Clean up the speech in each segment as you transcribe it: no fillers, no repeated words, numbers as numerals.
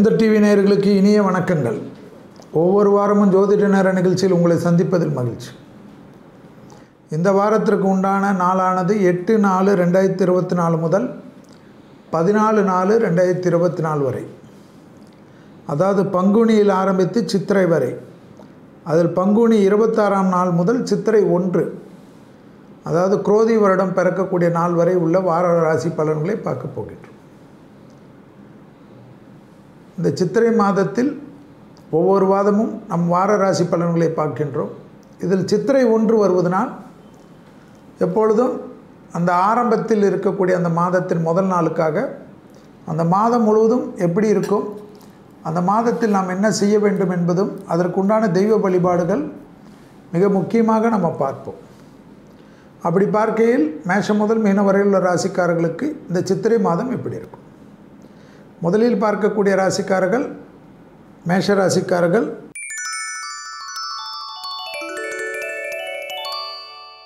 எந்த டிவி நேயர்களுக்கு இனிய வணக்கங்கள். ஒவ்வொரு வாரமும் ஜோதிட நேர நிகழ்ச்சியில் உங்களை சந்திப்பதில் மகிழ்ச்சி. இந்த வாரத்திற்கு உண்டான நாளானது 8/4/2024 முதல் 14/4/2024 வரை, அதாவது பங்குனியில் ஆரம்பித்து சித்திரை வரை. அதில் பங்குனி 26ஆம் நாள் முதல் சித்திரை 1, அதாவது குரோதி வருடம் பிறக்கக்கூடிய நாள் வரை உள்ள வார ராசி பலன்களை பார்க்க போகின்றோம். இந்த சித்திரை மாதத்தில் ஒவ்வொரு வாரமும் நம் வார ராசி பலன்களை பார்க்கின்றோம். இதில் சித்திரை 1 வருவதனால் எப்பொழுதும் அந்த ஆரம்பத்தில் இருக்கக்கூடிய அந்த மாதத்தின் முதல் நாளுக்காக அந்த மாதம் முழுவதும் எப்படி இருக்கும், அந்த மாதத்தில் நாம் என்ன செய்ய வேண்டும் என்பதும் அதற்குண்டான தெய்வ வழிபாடுகள் மிக முக்கியமாக நம்ம பார்ப்போம். அப்படி பார்க்கையில் மேஷம் முதல் மீனம் வரையுள்ள ராசிக்காரர்களுக்கு இந்த சித்திரை மாதம் எப்படி இருக்கும். முதலில் பார்க்கக்கூடிய ராசிக்காரர்கள் மேஷ ராசிக்காரர்கள்.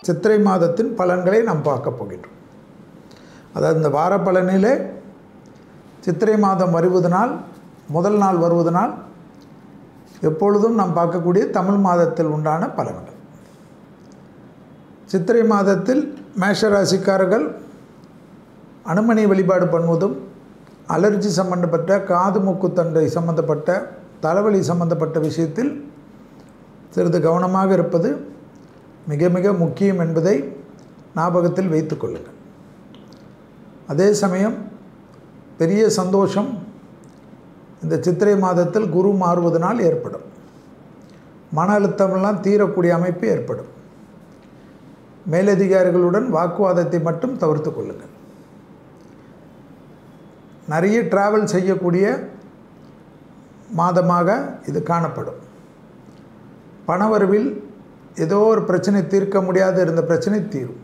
சித்திரை மாதத்தின் பலன்களை நாம் பார்க்க போகின்றோம். அதாவது இந்த வார பலனிலே சித்திரை மாதம் வருவதனால், முதல் நாள் வருவதனால் எப்பொழுதும் நாம் பார்க்கக்கூடிய தமிழ் மாதத்தில் உண்டான பலன்கள். சித்திரை மாதத்தில் மேஷ ராசிக்காரர்கள் அனுமனை வழிபாடு பண்ணுவதும், அலர்ஜி சம்பந்தப்பட்ட, காது மூக்கு தண்டை சம்பந்தப்பட்ட, தலைவலி சம்பந்தப்பட்ட விஷயத்தில் சிறிது கவனமாக இருப்பது மிக மிக முக்கியம் என்பதை ஞாபகத்தில் வைத்து கொள்ளுங்கள். அதே சமயம் பெரிய சந்தோஷம் இந்த சித்திரை மாதத்தில் குரு மாறுவதனால் ஏற்படும். மன அழுத்தமெல்லாம் தீரக்கூடிய அமைப்பு ஏற்படும். மேலதிகாரிகளுடன் வாக்குவாதத்தை மட்டும் தவிர்த்து கொள்ளுங்கள். நிறைய டிராவல் செய்யக்கூடிய மாதமாக இது காணப்படும். பணவரவில் ஏதோ ஒரு பிரச்சனை தீர்க்க முடியாத இருந்த பிரச்சனை தீரும்.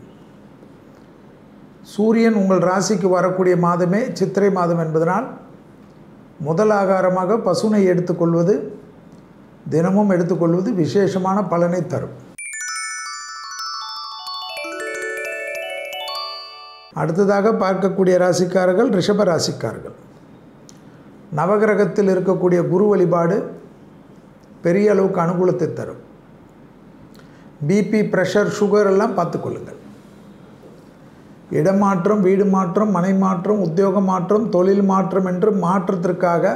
சூரியன் உங்கள் ராசிக்கு வரக்கூடிய மாதமே சித்திரை மாதம் என்பதனால் முதல் ஆகாரமாக பசுனை எடுத்துக்கொள்வது, தினமும் எடுத்துக்கொள்வது விசேஷமான பலனை தரும். அடுத்ததாக பார்க்கக்கூடிய ராசிக்காரர்கள் ரிஷப ராசிக்காரர்கள். நவகிரகத்தில் இருக்கக்கூடிய குரு வழிபாடு பெரிய அளவுக்கு அனுகூலத்தை தரும். பிபி, ப்ரெஷர், சுகர் எல்லாம் பார்த்துக்கொள்ளுங்கள். இடமாற்றம், வீடு மாற்றம், மனை மாற்றம், உத்தியோக மாற்றம், தொழில் மாற்றம் என்று மாற்றத்திற்காக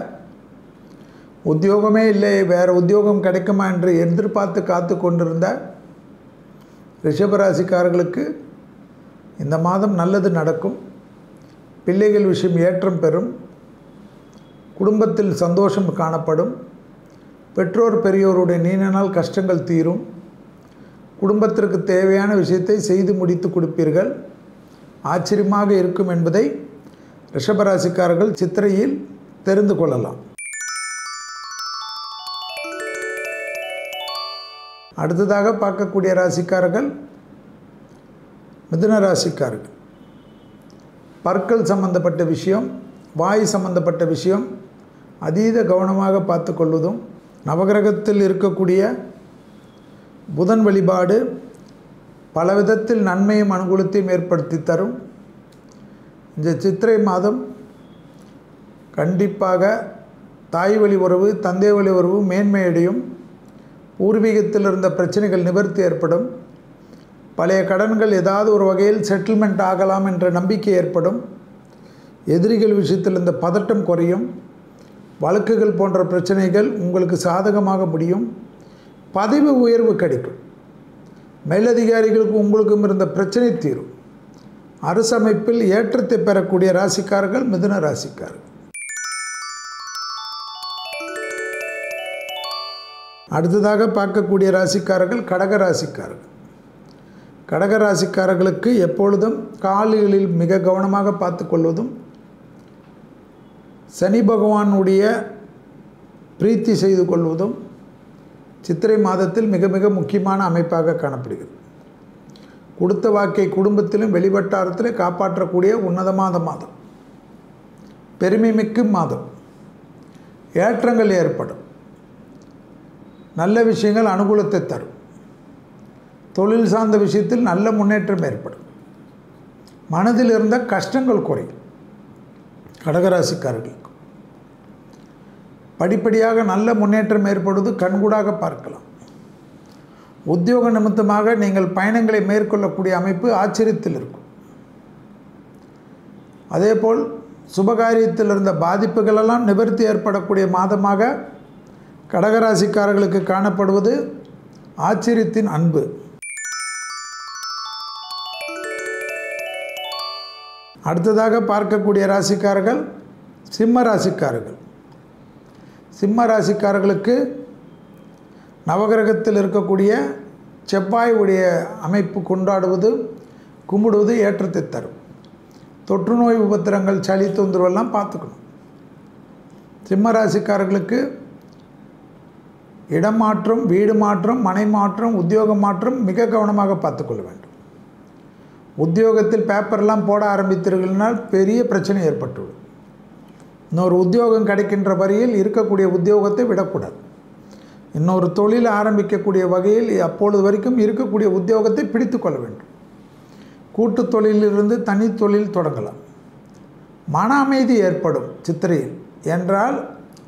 உத்தியோகமே இல்லை, வேறு உத்தியோகம் கிடைக்குமா என்று எதிர்பார்த்து காத்து கொண்டிருந்த ரிஷபராசிக்காரர்களுக்கு இந்த மாதம் நல்லது நடக்கும். பிள்ளைகள் விஷயம் ஏற்றம் பெறும். குடும்பத்தில் சந்தோஷம் காணப்படும். பெற்றோர் பெரியோருடைய நீண்ட நாள் கஷ்டங்கள் தீரும். குடும்பத்திற்கு தேவையான விஷயத்தை செய்து முடித்து கொடுப்பீர்கள். ஆச்சரியமாக இருக்கும் என்பதை ரிஷபராசிக்காரர்கள் சித்திரையில் தெரிந்து கொள்ளலாம். அடுத்ததாக பார்க்கக்கூடிய ராசிக்காரர்கள் மிதுன ராசிக்காரர்கள். பற்கள் சம்பந்தப்பட்ட விஷயம், வாய் சம்பந்தப்பட்ட விஷயம் அதீத கவனமாக பார்த்து கொள்வதும், நவகிரகத்தில் இருக்கக்கூடிய புதன் வழிபாடு பல விதத்தில் நன்மையும் அனுகூலத்தையும் ஏற்படுத்தி தரும். இந்த சித்திரை மாதம் கண்டிப்பாக தாய் வழி உறவு, தந்தை வழி உறவு மேன்மையடையும். பூர்வீகத்தில் இருந்த பிரச்சனைகள் நிவர்த்தி ஏற்படும். பழைய கடன்கள் ஏதாவது ஒரு வகையில் செட்டில்மெண்ட் ஆகலாம் என்ற நம்பிக்கை ஏற்படும். எதிரிகள் விஷயத்தில் இந்த பதட்டம் குறையும். வழக்குகள் போன்ற பிரச்சனைகள் உங்களுக்கு சாதகமாக முடியும். பதவி உயர்வு கிடைக்கும். மேலதிகாரிகளுக்கு உங்களுக்கும் இருந்த பிரச்சனை தீரும். அரசமைப்பில் ஏற்றத்தை பெறக்கூடிய ராசிக்காரர்கள் மிதுன ராசிக்காரர்கள். அடுத்ததாக பார்க்கக்கூடிய ராசிக்காரர்கள் கடக ராசிக்காரர்கள். கடகராசிக்காரர்களுக்கு எப்பொழுதும் கால்களில் மிக கவனமாக பார்த்து கொள்வதும், சனி பகவானுடைய பிரீத்தி செய்து கொள்வதும் சித்திரை மாதத்தில் மிக மிக முக்கியமான அமைப்பாக காணப்படுகிறது. கொடுத்த வாக்கை குடும்பத்திலும் வெளிவட்டாரத்திலும் காப்பாற்றக்கூடிய உன்னதமான மாதம், பெருமை மிக்க மாதம். ஏற்றங்கள் ஏற்படும். நல்ல விஷயங்கள் அனுகூலத்தை தரும். தொழில் சார்ந்த விஷயத்தில் நல்ல முன்னேற்றம் ஏற்படும். மனதில் இருந்த கஷ்டங்கள் குறையும் கடகராசிக்காரர்களுக்கு. படிப்படியாக நல்ல முன்னேற்றம் ஏற்படுவது கண்கூடாக பார்க்கலாம். உத்தியோக நிமித்தமாக நீங்கள் பயணங்களை மேற்கொள்ளக்கூடிய அமைப்பு ஆச்சரியத்தில் இருக்கும். அதேபோல் சுபகாரியத்தில் இருந்த பாதிப்புகளெல்லாம் நிவர்த்தி ஏற்படக்கூடிய மாதமாக கடகராசிக்காரர்களுக்கு காணப்படுவது ஆச்சரியத்தின் அன்பு. அடுத்ததாக பார்க்கக்கூடிய ராசிக்காரர்கள் சிம்ம ராசிக்காரர்கள். சிம்ம ராசிக்காரர்களுக்கு நவகிரகத்தில் இருக்கக்கூடிய செவ்வாய் உடைய அமைப்பு கொண்டாடுவது கும்பிடுவது ஏற்றத்தை தரும். தொற்று நோய் உபத்திரங்கள் சளி தொந்தரவெல்லாம் பார்த்துக்கணும். சிம்ம ராசிக்காரர்களுக்கு இடம் மாற்றம், வீடு மாற்றம், மனை மாற்றம், உத்தியோக மாற்றம் மிக கவனமாக பார்த்துக்கொள்ள வேண்டும். உத்தியோகத்தில் பேப்பர்லாம் போட ஆரம்பித்தீர்கள்னால் பெரிய பிரச்சனை ஏற்பட்டுவிடும். இன்னொரு உத்தியோகம் கிடைக்கின்ற வரையில் இருக்கக்கூடிய உத்தியோகத்தை விடக்கூடாது. இன்னொரு தொழில் ஆரம்பிக்கக்கூடிய வகையில் அப்பொழுது வரைக்கும் இருக்கக்கூடிய உத்தியோகத்தை பிடித்து கொள்ள வேண்டும். கூட்டு தொழிலிருந்து தனி தொழில் தொடங்கலாம். மன அமைதி ஏற்படும் சித்திரையில் என்றால்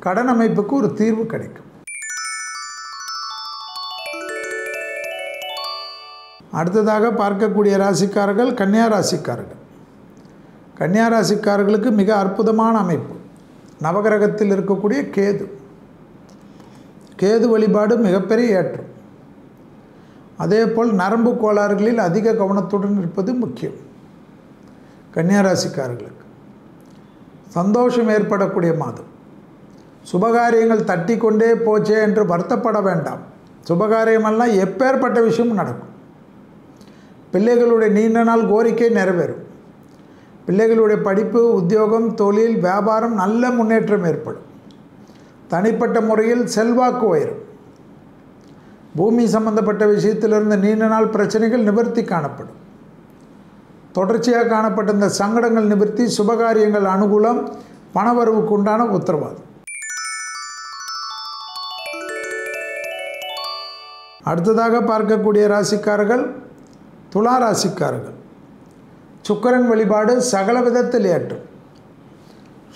கடன் அமைப்புக்கு ஒரு தீர்வு கிடைக்கும். அடுத்ததாக பார்க்கக்கூடிய ராசிக்காரர்கள் கன்னியா ராசிக்காரர்கள். கன்னியா ராசிக்காரர்களுக்கு மிக அற்புதமான அமைப்பு. நவகிரகத்தில் இருக்கக்கூடிய கேது. கேது வழிபாடு மிகப்பெரிய ஏற்றம். அதேபோல் நரம்பு கோளாறுகளில் அதிக கவனத்துடன் இருப்பது முக்கியம். கன்னியா ராசிக்காரர்களுக்கு சந்தோஷம் ஏற்படக்கூடிய மாதம். சுபகாரியங்கள் தட்டி கொண்டே போச்சே என்று வருத்தப்பட வேண்டாம். சுபகாரியமெல்லாம் எப்பேற்பட்ட விஷயமும் நடக்கும். பிள்ளைகளுடைய நீண்ட நாள் கோரிக்கை நிறைவேறும். பிள்ளைகளுடைய படிப்பு, உத்தியோகம், தொழில், வியாபாரம் நல்ல முன்னேற்றம் ஏற்படும். தனிப்பட்ட முறையில் செல்வாக்கு உயரும். பூமி சம்பந்தப்பட்ட விஷயத்திலிருந்து நீண்ட நாள் பிரச்சனைகள் நிவர்த்தி காணப்படும். தொடர்ச்சியாக காணப்பட்ட இந்த சங்கடங்கள் நிவர்த்தி, சுபகாரியங்கள் அனுகூலம், பணவரவுக்கு உண்டான உத்தரவாதம். அடுத்ததாக பார்க்கக்கூடிய ராசிக்காரர்கள் துலா ராசிக்காரர்கள். சுக்கிரன் வழிபாடு சகல விதத்தில் ஏற்றும்.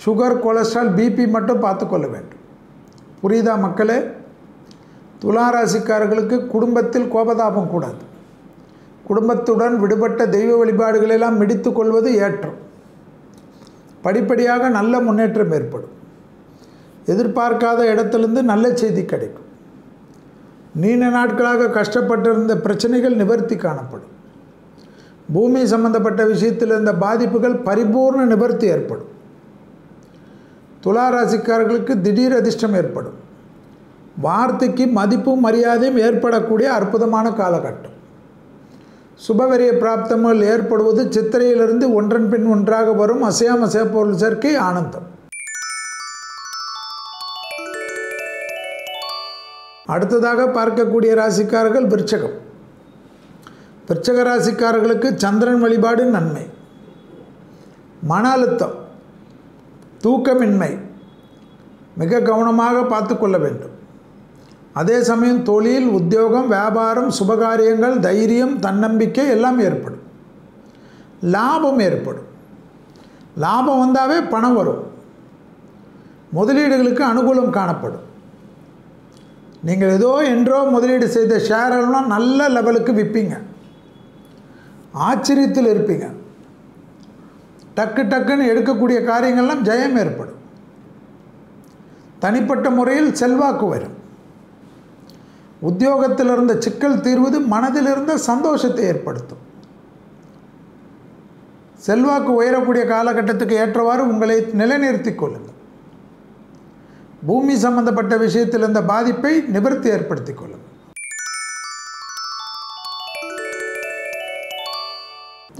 சுகர், கொலஸ்ட்ரால், பிபி மட்டும் பார்த்து கொள்ள வேண்டும். புரியுதா மக்களே? துலா ராசிக்காரர்களுக்கு குடும்பத்தில் கோபதாபம் கூடாது. குடும்பத்துடன் விடுபட்ட தெய்வ வழிபாடுகளெல்லாம் மிடித்து கொள்வது ஏற்றம். படிப்படியாக நல்ல முன்னேற்றம் ஏற்படும். எதிர்பார்க்காத இடத்திலிருந்து நல்ல செய்தி கிடைக்கும். நீண்ட நாட்களாக கஷ்டப்பட்டிருந்த பிரச்சனைகள் நிவர்த்தி காணப்படும். பூமி சம்பந்தப்பட்ட விஷயத்தில் இருந்த பாதிப்புகள் பரிபூர்ண நிவர்த்தி ஏற்படும். துலா ராசிக்காரர்களுக்கு திடீர் அதிர்ஷ்டம் ஏற்படும். வார்த்தைக்கு மதிப்பும் மரியாதையும் ஏற்படக்கூடிய அற்புதமான காலகட்டம். சுபவரிய பிராப்தங்கள் ஏற்படுவது சித்திரையிலிருந்து ஒன்றன் பின் ஒன்றாக வரும் அசையாம சேப்பொருள் சேர்க்கை ஆனந்தம். அடுத்ததாக பார்க்கக்கூடிய ராசிக்காரர்கள் விருச்சகம். விருச்சக ராசிக்காரர்களுக்கு சந்திரன் வழிபாடு நன்மை. மன அழுத்தம், தூக்கமின்மை மிக கவனமாக பார்த்து கொள்ள வேண்டும். அதே சமயம் தொழில், உத்தியோகம், வியாபாரம், சுபகாரியங்கள், தைரியம், தன்னம்பிக்கை எல்லாம் ஏற்படும். லாபம் ஏற்படும். லாபம் வந்தாவே பணம் வரும். முதலீடுகளுக்கு அனுகூலம் காணப்படும். நீங்கள் ஏதோ என்றோ முதலீடு செய்த ஷேரெல்லாம் நல்ல லெவலுக்கு விற்பீங்க. ஆச்சரியத்தில் இருப்பீங்க. டக்கு டக்குன்னு எடுக்கக்கூடிய காரியங்கள்லாம் ஜெயம் ஏற்படும். தனிப்பட்ட முறையில் செல்வாக்கு வரும். உத்தியோகத்தில் இருந்த சிக்கல் தீர்வது மனதில் இருந்த சந்தோஷத்தை ஏற்படுத்தும். செல்வாக்கு உயரக்கூடிய காலகட்டத்துக்கு ஏற்றவாறு உங்களை நிலைநிறுத்திக் கொள்ளுங்கள். பூமி சம்பந்தப்பட்ட விஷயத்தில் இருந்த பாதிப்பை நிவர்த்தி ஏற்படுத்திக் கொள்ளுங்கள்.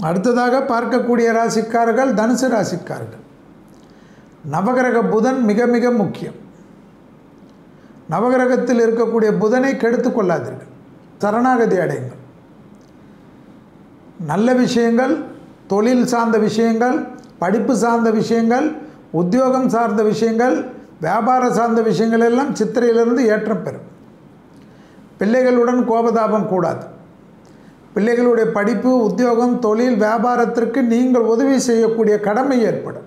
அடுத்ததாக பார்க்கக்கூடிய ராசிக்காரர்கள் தனுசு ராசிக்காரர்கள். நவகிரக புதன் மிக மிக முக்கியம். நவகிரகத்தில் இருக்கக்கூடிய புதனை கெடுத்து கொள்ளாதீர்கள். சரணாகதி அடையுங்கள். நல்ல விஷயங்கள், தொழில் சார்ந்த விஷயங்கள், படிப்பு சார்ந்த விஷயங்கள், உத்தியோகம் சார்ந்த விஷயங்கள், வியாபார சார்ந்த விஷயங்கள் எல்லாம் சித்திரையிலிருந்து ஏற்றம் பெறும். பிள்ளைகளுடன் கோபதாபம் கூடாது. பிள்ளைகளுடைய படிப்பு, உத்தியோகம், தொழில், வியாபாரத்திற்கு நீங்கள் உதவி செய்யக்கூடிய கடமை ஏற்படும்.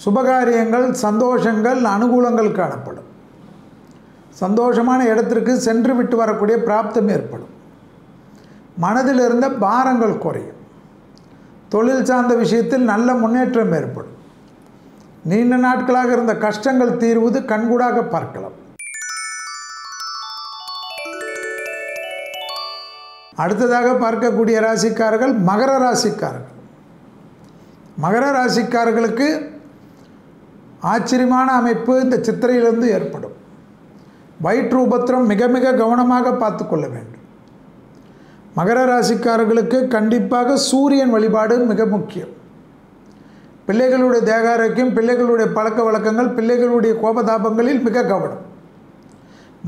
சுபகாரியங்கள், சந்தோஷங்கள், அனுகூலங்கள் காணப்படும். சந்தோஷமான இடத்திற்கு சென்று விட்டு வரக்கூடிய பிராப்தம் ஏற்படும். மனதில் இருந்த பாரங்கள் குறையும். தொழில் சார்ந்த விஷயத்தில் நல்ல முன்னேற்றம் ஏற்படும். நீண்ட நாட்களாக இருந்த கஷ்டங்கள் தீர்வது கண்கூடாக பார்க்கலாம். அடுத்ததாக பார்க்கக்கூடிய ராசிக்காரர்கள் மகர ராசிக்காரர்கள். மகர ராசிக்காரர்களுக்கு ஆச்சரியமான அமைப்பு இந்த சித்திரையிலிருந்து ஏற்படும். வயிற்று உபத்திரம் மிக மிக கவனமாக பார்த்து கொள்ள வேண்டும். மகர ராசிக்காரர்களுக்கு கண்டிப்பாக சூரியன் வழிபாடு மிக முக்கியம். பிள்ளைகளுடைய தேக ஆரோக்கியம், பிள்ளைகளுடைய பழக்க வழக்கங்கள், பிள்ளைகளுடைய கோபதாபங்களில் மிக கவனம்.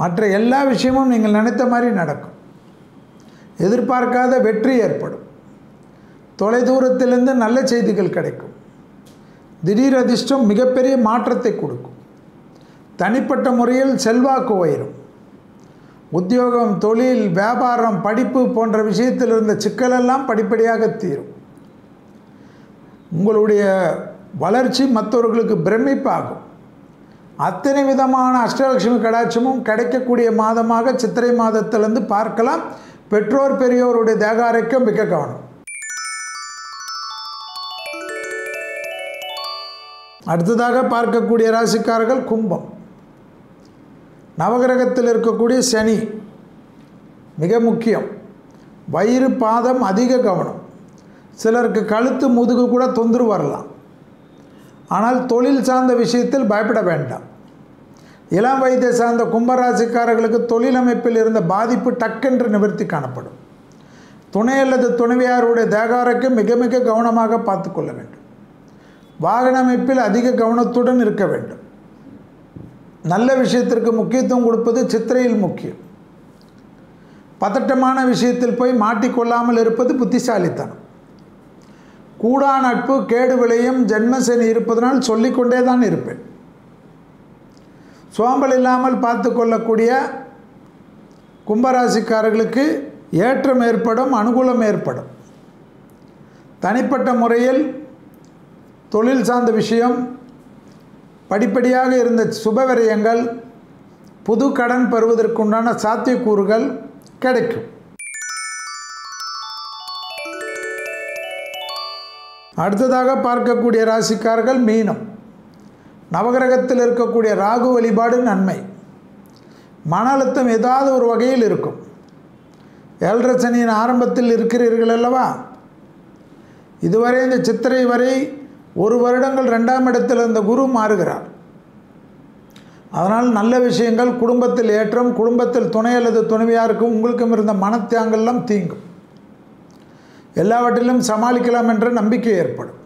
மற்ற எல்லா விஷயமும் நீங்கள் நினைத்த மாதிரி நடக்கும். எதிர்பார்க்காத வெற்றி ஏற்படும். தொலைதூரத்திலிருந்து நல்ல செய்திகள் கிடைக்கும். திடீர் அதிர்ஷ்டம் மிகப்பெரிய மாற்றத்தை கொடுக்கும். தனிப்பட்ட முறையில் செல்வாக்கு உயரும். உத்தியோகம், தொழில், வியாபாரம், படிப்பு போன்ற விஷயத்தில் இருந்த சிக்கலெல்லாம் படிப்படியாக தீரும். உங்களுடைய வளர்ச்சி மற்றவர்களுக்கு பிரமிப்பாகும். அத்தனை விதமான அஷ்டலட்சுமி கடாட்சமும் கிடைக்கக்கூடிய மாதமாக சித்திரை மாதத்திலிருந்து பார்க்கலாம். பெற்றோர் பெரியோருடைய தேக ஆரோக்கியம் மிக கவனம். அடுத்ததாக பார்க்கக்கூடிய ராசிக்காரர்கள் கும்பம். நவகிரகத்தில் இருக்கக்கூடிய சனி மிக முக்கியம். வயிறு, பாதம் அதிக கவனம். சிலருக்கு கழுத்து, முதுகு கூட தொந்தரவு வரலாம். ஆனால் தொழில் சார்ந்த விஷயத்தில் பயப்பட வேண்டாம். இளம் வயதை சார்ந்த கும்பராசிக்காரர்களுக்கு தொழில் அமைப்பில் இருந்த பாதிப்பு டக்கென்று நிவர்த்தி காணப்படும். துணை அல்லது துணைவியாருடைய தேக ஆரோக்கியம் மிக மிக கவனமாக பார்த்து கொள்ள வேண்டும். வாகன அமைப்பில் அதிக கவனத்துடன் இருக்க வேண்டும். நல்ல விஷயத்திற்கு முக்கியத்துவம் கொடுப்பது சித்திரையில் முக்கியம். பதட்டமான விஷயத்தில் போய் மாட்டிக்கொள்ளாமல் இருப்பது புத்திசாலித்தனம். கூடா நட்பு கேடு விளையும். ஜென்மசனி இருப்பதனால் சொல்லிக்கொண்டே தான் இருப்பேன். சோம்பல் இல்லாமல் பார்த்து கொள்ளக்கூடிய கும்பராசிக்காரர்களுக்கு ஏற்றம் ஏற்படும், அனுகூலம் ஏற்படும். தனிப்பட்ட முறையில் தொழில் சார்ந்த விஷயம், படிப்படியாக இருந்த சுபவிரயங்கள், புது கடன் பெறுவதற்குண்டான சாத்தியக்கூறுகள் கிடைக்கும். அடுத்ததாக பார்க்கக்கூடிய ராசிக்காரர்கள் மீனம். நவகிரகத்தில் இருக்கக்கூடிய ராகு வழிபாடு நன்மை. மன அழுத்தம் ஏதாவது ஒரு வகையில் இருக்கும். 7.5 சனியின் ஆரம்பத்தில் இருக்கிறீர்கள் அல்லவா? இதுவரை இந்த சித்திரை வரை 1 வருடங்கள் 2ஆம் இடத்தில் இருந்த குரு மாறுகிறார். அதனால் நல்ல விஷயங்கள், குடும்பத்தில் ஏற்றம், குடும்பத்தில் துணை அல்லது துணைவியாருக்கும் உங்களுக்கும் இருந்த மனத்தியாங்கெல்லாம் தீங்கும். எல்லாவற்றிலும் சமாளிக்கலாம் என்ற நம்பிக்கை ஏற்படும்.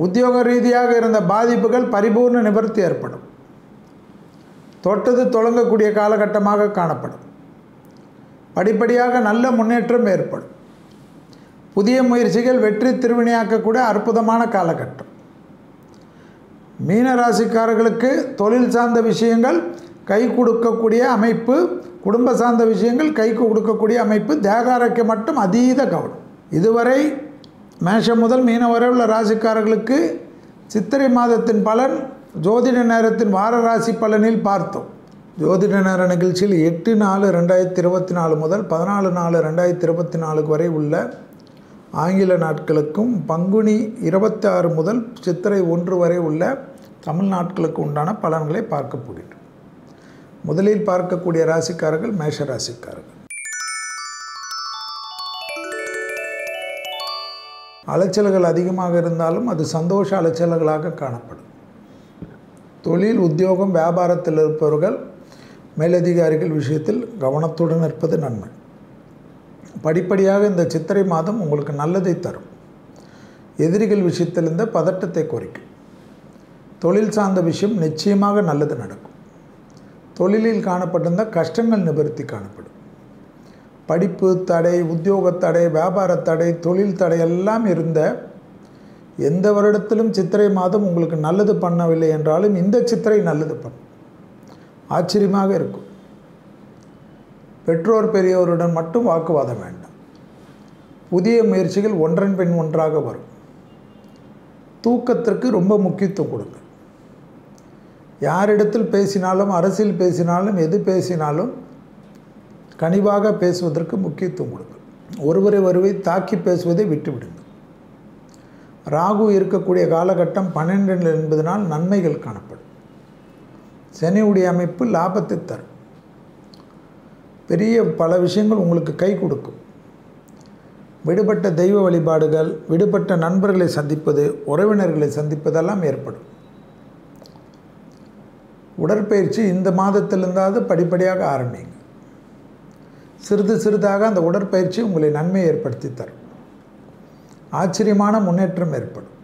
உத்தியோக ரீதியாக இருந்த பாதிப்புகள் பரிபூர்ண நிவர்த்தி ஏற்படும். தொட்டது தொடங்கக்கூடிய காலகட்டமாக காணப்படும். படிப்படியாக நல்ல முன்னேற்றம் ஏற்படும். புதிய முயற்சிகள் வெற்றி திருவினையாக்கக்கூடிய அற்புதமான காலகட்டம். மீன ராசிக்காரர்களுக்கு தொழில் சார்ந்த விஷயங்கள் கை கொடுக்கக்கூடிய அமைப்பு, குடும்ப சார்ந்த விஷயங்கள் கை கொடுக்கக்கூடிய அமைப்பு. தேக ஆரோக்கியம் மட்டும் அதீத கவனம். இதுவரை மேஷம் முதல் மீனம் வரை உள்ள ராசிக்காரர்களுக்கு சித்திரை மாதத்தின் பலன் ஜோதிட நேரத்தின் வார ராசி பலனில் பார்த்தோம். ஜோதிட நேர நிகழ்ச்சியில் 8/4/2024 முதல் 14/4/2024 வரை உள்ள ஆங்கில நாட்களுக்கும், பங்குனி 26 முதல் சித்திரை 1 வரை உள்ள தமிழ் நாட்களுக்கு உண்டான பலன்களை பார்க்க போகிறோம். முதலில் பார்க்கக்கூடிய ராசிக்காரர்கள் மேஷ ராசிக்காரர்கள். அலைச்சல்கள் அதிகமாக இருந்தாலும் அது சந்தோஷ அலைச்சல்களாக காணப்படும். தொழில், உத்தியோகம், வியாபாரத்தில் இருப்பவர்கள் மேலதிகாரிகள் விஷயத்தில் கவனத்துடன் இருப்பது நன்மை. படிப்படியாக இந்த சித்திரை மாதம் உங்களுக்கு நல்லதை தரும். எதிரிகள் விஷயத்தில் இந்த பதட்டத்தை குறைக்கும். தொழில் சார்ந்த விஷயம் நிச்சயமாக நல்லது நடக்கும். தொழிலில் காணப்பட்டிருந்த கஷ்டங்கள் நிவர்த்தி காணப்படும். படிப்பு தடை, உத்தியோக தடை, வியாபார தடை, தொழில் தடை எல்லாம் இருந்த எந்த வருடத்திலும் சித்திரை மாதம் உங்களுக்கு நல்லது பண்ணவில்லை என்றாலும் இந்த சித்திரை நல்லது பண்ணும். ஆச்சரியமாக இருக்கும். பெற்றோர் பெரியோருடன் மட்டும் வாக்குவாதம் வேண்டாம். புதிய முயற்சிகள் ஒன்றன் பின் ஒன்றாக வரும். தூக்கத்திற்கு ரொம்ப முக்கியத்துவம் கொடுங்க. யாரிடத்தில் பேசினாலும், அரசியல் பேசினாலும், எது பேசினாலும் கனிவாக பேசுவதற்கு முக்கியத்துவம் கொடுங்க. ஒருவரை தாக்கி பேசுவதை விட்டுவிடுங்க. ராகு இருக்கக்கூடிய காலகட்டம் 12 என்பதனால் நன்மைகள் காணப்படும். சனியுடைய அமைப்பு லாபத்தை தரும். பெரிய பல விஷயங்கள் உங்களுக்கு கை கொடுக்கும். விடுபட்ட தெய்வ வழிபாடுகள், விடுபட்ட நண்பர்களை சந்திப்பது, உறவினர்களை சந்திப்பதெல்லாம் ஏற்படும். உடற்பயிற்சி இந்த மாதத்திலிருந்தாவது படிப்படியாக ஆரம்பிங்க. சிறிது சிறிதாக அந்த உடற்பயிற்சி உங்களை நன்மை ஏற்படுத்தி தரும். ஆச்சரியமான முன்னேற்றம் ஏற்படும்.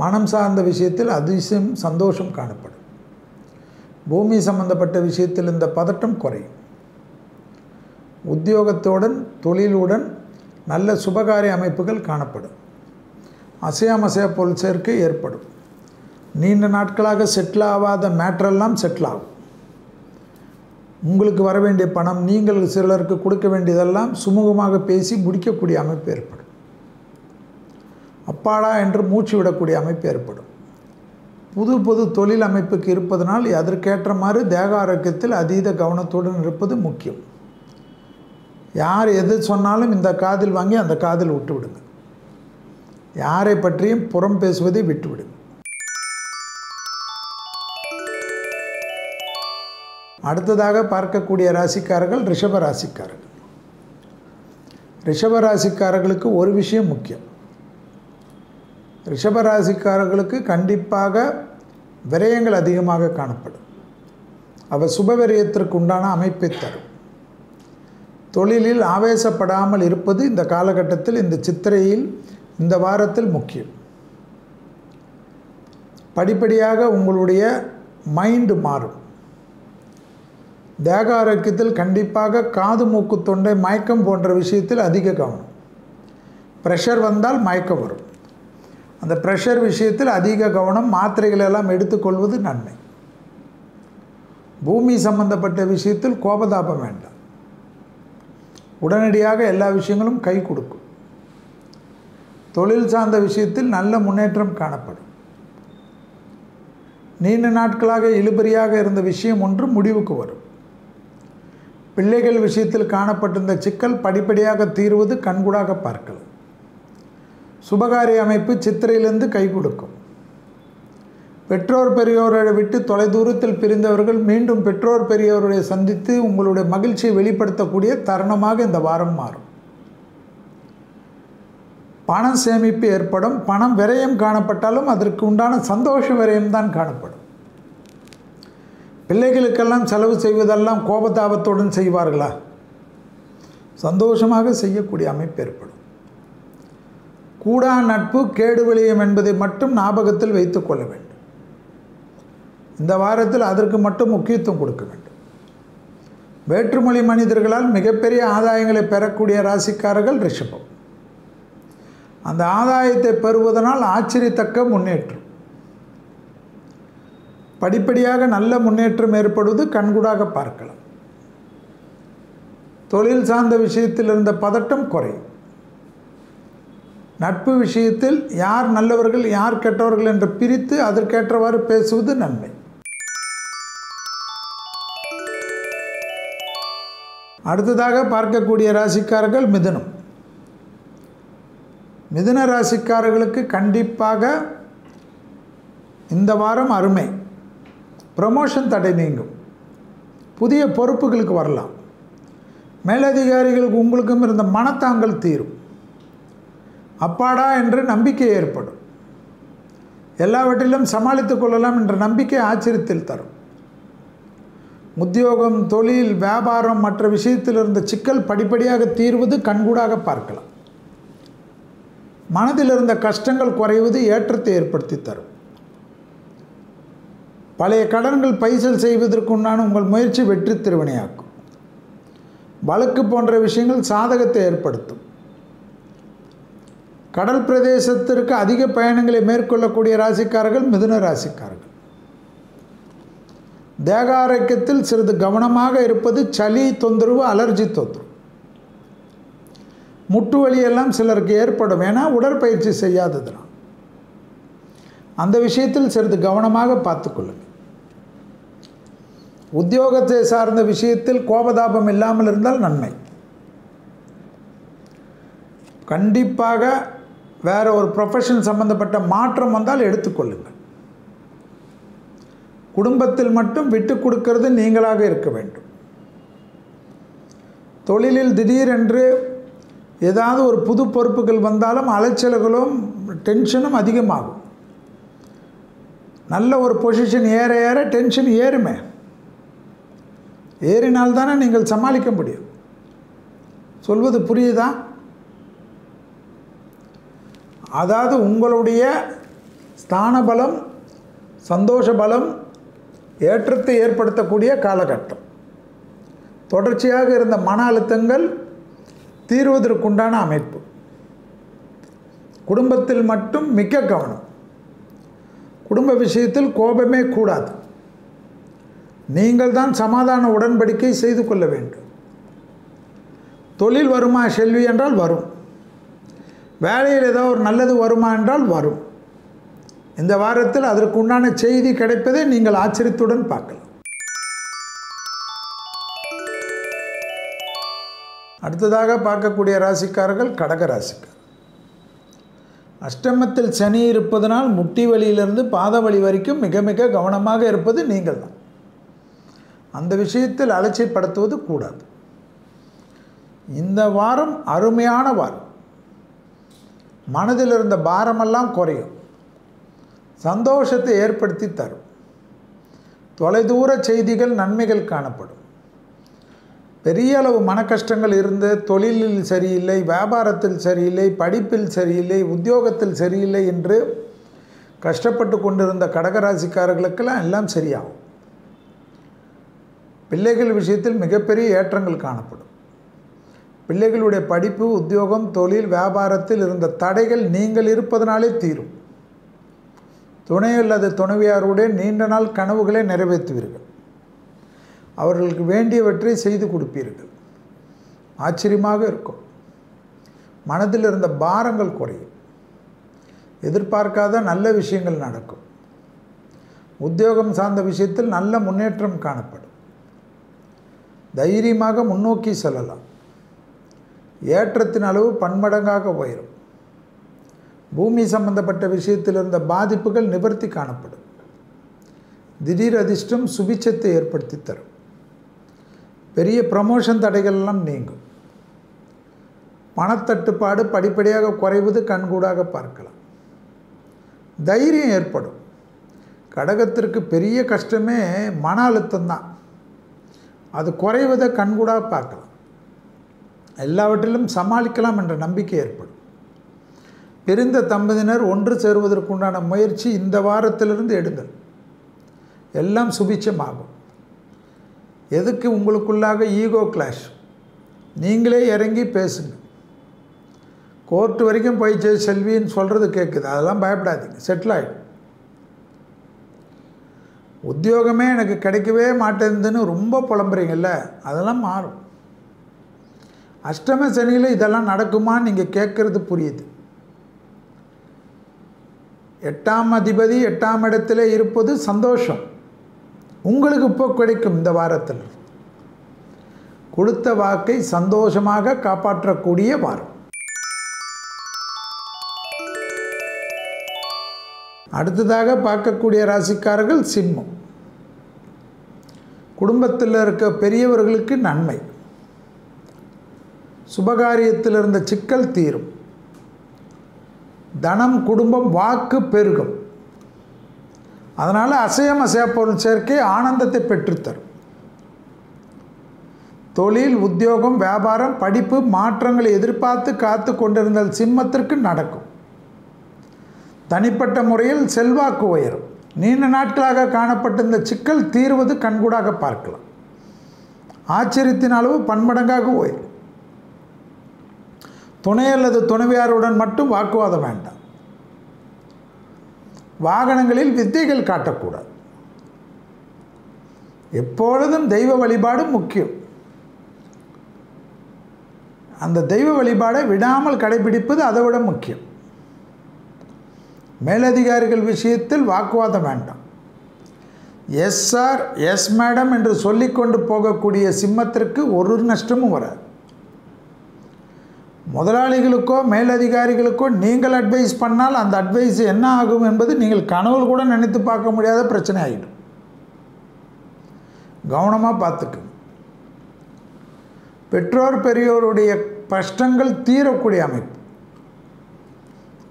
மனம் சார்ந்த விஷயத்தில் அதிசயம், சந்தோஷம் காணப்படும். பூமி சம்பந்தப்பட்ட விஷயத்தில் இந்த பதட்டம் குறையும். உத்தியோகத்துடன், தொழிலுடன் நல்ல சுபகாரிய அமைப்புகள் காணப்படும். அசையா பொருள் சேர்க்கை ஏற்படும். நீண்ட நாட்களாக செட்டில் ஆகாத மேட்டரெல்லாம் செட்டில் ஆகும். உங்களுக்கு வர வேண்டிய பணம், நீங்கள் சிலருக்கு கொடுக்க வேண்டியதெல்லாம் சுமூகமாக பேசி முடிக்கக்கூடிய அமைப்பு ஏற்படும். அப்பாடா என்று மூச்சு விடக்கூடிய அமைப்பு ஏற்படும். புது தொழில் அமைப்புக்கு இருப்பதனால் அதற்கேற்ற மாதிரி தேக ஆரோக்கியத்தில் அதீத கவனத்துடன் இருப்பது முக்கியம். யார் எது சொன்னாலும் இந்த காதில் வாங்கி அந்த காதில் விட்டு விடுங்க. யாரை பற்றியும் புறம் பேசுவதை விட்டுவிடுங்க. அடுத்ததாக பார்க்கக்கூடிய ராசிக்காரர்கள் ரிஷப ராசிக்காரர்கள். ரிஷப ராசிக்காரர்களுக்கு ஒரு விஷயம் முக்கியம். ரிஷப ராசிக்காரர்களுக்கு கண்டிப்பாக விரயங்கள் அதிகமாக காணப்படும். அவை சுபவிரயத்திற்கு உண்டான அமைப்பை தரும். தொழிலில் ஆவேசப்படாமல் இருப்பது இந்த காலகட்டத்தில், இந்த சித்திரையில், இந்த வாரத்தில் முக்கியம். படிப்படியாக உங்களுடைய மைண்டு மாறும். தேக ஆரோக்கியத்தில் கண்டிப்பாக காது, மூக்கு, தொண்டை, மயக்கம் போன்ற விஷயத்தில் அதிக கவனம். ப்ரெஷர் வந்தால் மயக்கம் வரும். அந்த ப்ரெஷர் விஷயத்தில் அதிக கவனம். மாத்திரைகள் எல்லாம் எடுத்துக்கொள்வது நன்மை. பூமி சம்பந்தப்பட்ட விஷயத்தில் கோபதாபம் வேண்டாம். உடனடியாக எல்லா விஷயங்களும் கை கொடுக்கும். தொழில் சார்ந்த விஷயத்தில் நல்ல முன்னேற்றம் காணப்படும். நீண்ட நாட்களாக இழுபறியாக இருந்த விஷயம் ஒன்று முடிவுக்கு வரும். பிள்ளைகள் விஷயத்தில் காணப்பட்டிருந்த சிக்கல் படிப்படியாக தீர்வது கண்கூடாக பார்க்கலாம். சுபகாரிய அமைப்பு சித்திரையிலிருந்து கை கொடுக்கும். பெற்றோர் பெரியோரை விட்டு தொலைதூரத்தில் பிரிந்தவர்கள் மீண்டும் பெற்றோர் பெரியோரை சந்தித்து உங்களுடைய மகிழ்ச்சியை வெளிப்படுத்தக்கூடிய தருணமாக இந்த வாரம் மாறும். பண சேமிப்பு ஏற்படும். பணம் விரயம் காணப்பட்டாலும் அதற்கு உண்டான சந்தோஷ விரயம்தான் காணப்படும். பிள்ளைகளுக்கெல்லாம் செலவு செய்வதெல்லாம் கோபதாபத்துடன் செய்வார்களா? சந்தோஷமாக செய்யக்கூடிய அமைப்பு ஏற்படும். கூடா நட்பு கேடு விளையும் என்பதை மட்டும் ஞாபகத்தில் வைத்துக் கொள்ள வேண்டும். இந்த வாரத்தில் அதற்கு மட்டும் முக்கியத்துவம் கொடுக்க வேண்டும். வேற்றுமொழி மனிதர்களால் மிகப்பெரிய ஆதாயங்களை பெறக்கூடிய ராசிக்காரர்கள் ரிஷபம். அந்த ஆதாயத்தை பெறுவதனால் ஆச்சரியத்தக்க முன்னேற்றம். படிப்படியாக நல்ல முன்னேற்றம் ஏற்படுவது கண்கூடாக பார்க்கலாம். தொழில் சார்ந்த விஷயத்தில் இருந்த பதட்டம் குறையும். நட்பு விஷயத்தில் யார் நல்லவர்கள் யார் கெட்டவர்கள் என்று பிரித்து அதற்கேற்றவாறு பேசுவது நன்மை. அடுத்ததாக பார்க்கக்கூடிய ராசிக்காரர்கள் மிதுனம். மிதுன ராசிக்காரர்களுக்கு கண்டிப்பாக இந்த வாரம் அருமை. ப்ரமோஷன் தடை நீங்கும். புதிய பொறுப்புகளுக்கு வரலாம். மேலதிகாரிகளுக்கு உங்களுக்கும் இருந்த மனத்தாங்கல் தீரும். அப்பாடா என்று நம்பிக்கை ஏற்படும். எல்லாவற்றிலும் சமாளித்துக் கொள்ளலாம் என்ற நம்பிக்கை ஆச்சரியத்தில் தரும். உத்தியோகம், தொழில், வியாபாரம் மற்ற விஷயத்தில் இருந்த சிக்கல் படிப்படியாக தீர்வது கண்கூடாக பார்க்கலாம். மனதில் இருந்த கஷ்டங்கள் குறைவது ஏற்றத்தை ஏற்படுத்தி தரும். பழைய கடன்கள் பைசல் செய்வதற்குண்டான உங்கள் முயற்சி வெற்றி திருவினையாக்கும். வழக்கு போன்ற விஷயங்கள் சாதகத்தை ஏற்படுத்தும். கடல் பிரதேசத்திற்கு அதிக பயணங்களை மேற்கொள்ளக்கூடிய ராசிக்காரர்கள் மிதுன ராசிக்காரர்கள். தேக ஆரோக்கியத்தில் சிறிது கவனமாக இருப்பது. சளி தொந்தரவு, அலர்ஜி தொந்தரவு, முட்டு வலியெல்லாம் சிலருக்கு ஏற்படும். ஏன்னா உடற்பயிற்சி செய்யாததுனால். அந்த விஷயத்தில் சிறிது கவனமாக பார்த்துக்கொள்ளுங்கள். உத்தியோகத்தை சார்ந்த விஷயத்தில் கோபதாபம் இல்லாமல் இருந்தால் நன்மை. கண்டிப்பாக வேறு ஒரு ப்ரொஃபஷன் சம்பந்தப்பட்ட மாற்றம் வந்தால் எடுத்துக்கொள்ளுங்கள். குடும்பத்தில் மட்டும் விட்டு கொடுக்கிறது நீங்களாக இருக்க வேண்டும். தொழிலில் திடீரென்று ஏதாவது ஒரு புது பொறுப்புகள் வந்தாலும் அலைச்சல்களும் டென்ஷனும் அதிகமாகும். நல்ல ஒரு பொசிஷன் ஏற ஏற டென்ஷன் ஏறுமே. ஏறினால்தானே நீங்கள் சமாளிக்க முடியும். சொல்வது புரியுதா? அதாவது உங்களுடைய ஸ்தான பலம், சந்தோஷ பலம் ஏற்றத்தை ஏற்படுத்தக்கூடிய காலகட்டம். தொடர்ச்சியாக இருந்த மன அழுத்தங்கள் தீர்வதற்குண்டான அமைப்பு. குடும்பத்தில் மட்டும் மிக்க கவனம். குடும்ப விஷயத்தில் கோபமே கூடாது. நீங்கள் தான் சமாதான உடன்படிக்கை செய்து கொள்ள வேண்டும். தொழில் வருமா செல்வி என்றால் வரும். வேலையில் ஏதோ ஒரு நல்லது வருமா என்றால் வரும். இந்த வாரத்தில் அதற்கு உண்டான செய்தி கிடைப்பதை நீங்கள் ஆச்சரியத்துடன் பார்க்கலாம். அடுத்ததாக பார்க்கக்கூடிய ராசிக்காரர்கள் கடக ராசிக்காரர். அஷ்டமத்தில் சனி இருப்பதனால் முட்டி வலியிலிருந்து பாத வலி வரைக்கும் மிக மிக கவனமாக இருப்பது நீங்கள் தான். அந்த விஷயத்தில் அலட்சியப்படுத்துவது கூடாது. இந்த வாரம் அருமையான வாரம். மனதில் இருந்த பாரமெல்லாம் குறையும். சந்தோஷத்தை ஏற்படுத்தி தரும். தொலைதூர செய்திகள், நன்மைகள் காணப்படும். பெரிய அளவு மன கஷ்டங்கள் இருந்து தொழிலில் சரியில்லை, வியாபாரத்தில் சரியில்லை, படிப்பில் சரியில்லை, உத்தியோகத்தில் சரியில்லை என்று கஷ்டப்பட்டு கொண்டிருந்த கடகராசிக்காரர்களுக்கெல்லாம் எல்லாம் சரியாகும். பிள்ளைகள் விஷயத்தில் மிகப்பெரிய ஏற்றங்கள் காணப்படும். பிள்ளைகளுடைய படிப்பு, உத்தியோகம், தொழில், வியாபாரத்தில் இருந்த தடைகள் நீங்கள் இருப்பதனாலே தீரும். துணை அல்லது துணைவியாருடைய நீண்ட நாள் கனவுகளை நிறைவேற்றுவீர்கள். அவர்களுக்கு வேண்டியவற்றை செய்து கொடுப்பீர்கள். ஆச்சரியமாக இருக்கும். மனதில் இருந்த பாரங்கள் குறையும். எதிர்பார்க்காத நல்ல விஷயங்கள் நடக்கும். உத்தியோகம் சார்ந்த விஷயத்தில் நல்ல முன்னேற்றம் காணப்படும். தைரியமாக முன்னோக்கி செல்லலாம். ஏற்றத்தின் அளவு பன்மடங்காக உயரும். பூமி சம்பந்தப்பட்ட விஷயத்தில் இருந்த பாதிப்புகள் நிவர்த்தி காணப்படும். திடீர் அதிர்ஷ்டம் சுபிட்சத்தை ஏற்படுத்தி தரும். பெரிய ப்ரமோஷன் தடைகள்லாம் நீங்கும். பணத்தட்டுப்பாடு படிப்படியாக குறைவது கண்கூடாக பார்க்கலாம். தைரியம் ஏற்படும். கடகத்திற்கு பெரிய கஷ்டமே மன அழுத்தம்தான். அது குறைவதை கண்கூடாக பார்க்கலாம். எல்லாவற்றிலும் சமாளிக்கலாம் என்ற நம்பிக்கை ஏற்படும். பிரிந்த தம்பதியினர் ஒன்று சேருவதற்குண்டான முயற்சி இந்த வாரத்திலிருந்து எடுங்கள். எல்லாம் சுபிட்சமாகும். எதுக்கு உங்களுக்குள்ளாக ஈகோ கிளாஷ்? நீங்களே இறங்கி பேசுங்க. கோர்ட்டு வரைக்கும் போயிடுச்சு செல்வின்னு சொல்கிறது கேட்குது. அதெல்லாம் பயப்படாதீங்க, செட்டில் ஆகிடும். உத்தியோகமே எனக்கு கிடைக்கவே மாட்டேங்குதுன்னு ரொம்ப புலம்புறீங்கல்ல, அதெல்லாம் மாறும். அஷ்டம சனியில் இதெல்லாம் நடக்குமான்னு நீங்கள் கேட்குறது புரியுது. 8ஆம் அதிபதி 8ஆம் இடத்துல இருப்பது சந்தோஷம். உங்களுக்கு இப்போ கிடைக்கும். இந்த வாரத்தில் கொடுத்த வாக்கை சந்தோஷமாக காப்பாற்றக்கூடிய வாரம். அடுத்ததாக பார்க்கக்கூடிய ராசிக்காரர்கள் சிம்மம். குடும்பத்தில் இருக்க பெரியவர்களுக்கு நன்மை. சுபகாரியத்தில் இருந்த சிக்கல் தீரும். தனம், குடும்பம், வாக்கு பெருகும். அதனால் அசையம் அசையா பொருள் சேர்க்கை ஆனந்தத்தை பெற்றுத்தரும். தொழில், உத்தியோகம், வியாபாரம், படிப்பு மாற்றங்களை எதிர்பார்த்து காத்து கொண்டிருந்த சிம்மத்திற்கு நடக்கும். தனிப்பட்ட முறையில் செல்வாக்கு உயரும். நீண்ட நாட்களாக காணப்பட்ட இந்த சிக்கல் தீர்வது கண்கூடாக பார்க்கலாம். ஆச்சரியத்தின் அளவு பன்மடங்காக உயரும். துணை அல்லது துணைவியாருடன் மட்டும் வாக்குவாதம் வேண்டாம். வாகனங்களில் வித்தைகள் காட்டக்கூடாது. எப்பொழுதும் தெய்வ வழிபாடு முக்கியம். அந்த தெய்வ வழிபாடை விடாமல் கடைபிடிப்பது அதை விட முக்கியம். மேலதிகாரிகள் விஷயத்தில் வாக்குவாதம் வேண்டாம். எஸ் சார், எஸ் மேடம் என்று சொல்லிக்கொண்டு போகக்கூடிய சிம்மத்திற்கு ஒரு நஷ்டமும் வராது. முதலாளிகளுக்கோ மேலதிகாரிகளுக்கோ நீங்கள் அட்வைஸ் பண்ணால் அந்த அட்வைஸ் என்ன ஆகும் என்பது நீங்கள் கனவுல கூட நினைத்து பார்க்க முடியாத பிரச்சனை ஆகிடும். கவனமாக பார்த்துக்கு. பெற்றோர் பெரியோருடைய கஷ்டங்கள் தீரக்கூடிய அமைப்பு.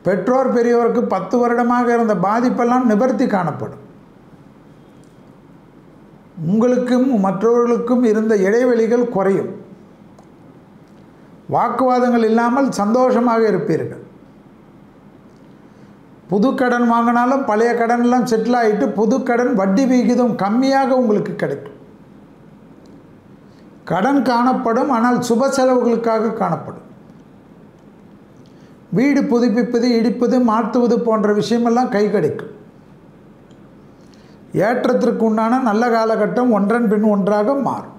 பெற்றோர் பெரியோருக்கு 10 வருடமாக இருந்த பாதிப்பெல்லாம் நிவர்த்தி காணப்படும். உங்களுக்கும் மற்றவர்களுக்கும் இருந்த இடைவெளிகள் குறையும். வாக்குவாதங்கள் இல்லாமல் சந்தோஷமாக இருப்பீர்கள். புது கடன் வாங்கினாலும் பழைய கடன்லாம் செட்டில் ஆகிட்டு புது கடன் வட்டி விகிதம் கம்மியாக உங்களுக்கு கிடைக்கும். கடன் காணப்படும், ஆனால் சுப செலவுகளுக்காக காணப்படும். வீடு புதுப்பிப்பது, இடிப்பது, மாற்றுவது போன்ற விஷயமெல்லாம் கை கிடைக்கும். ஏற்றத்திற்கு உண்டான நல்ல காலகட்டம் ஒன்றன் பின் ஒன்றாக மாறும்.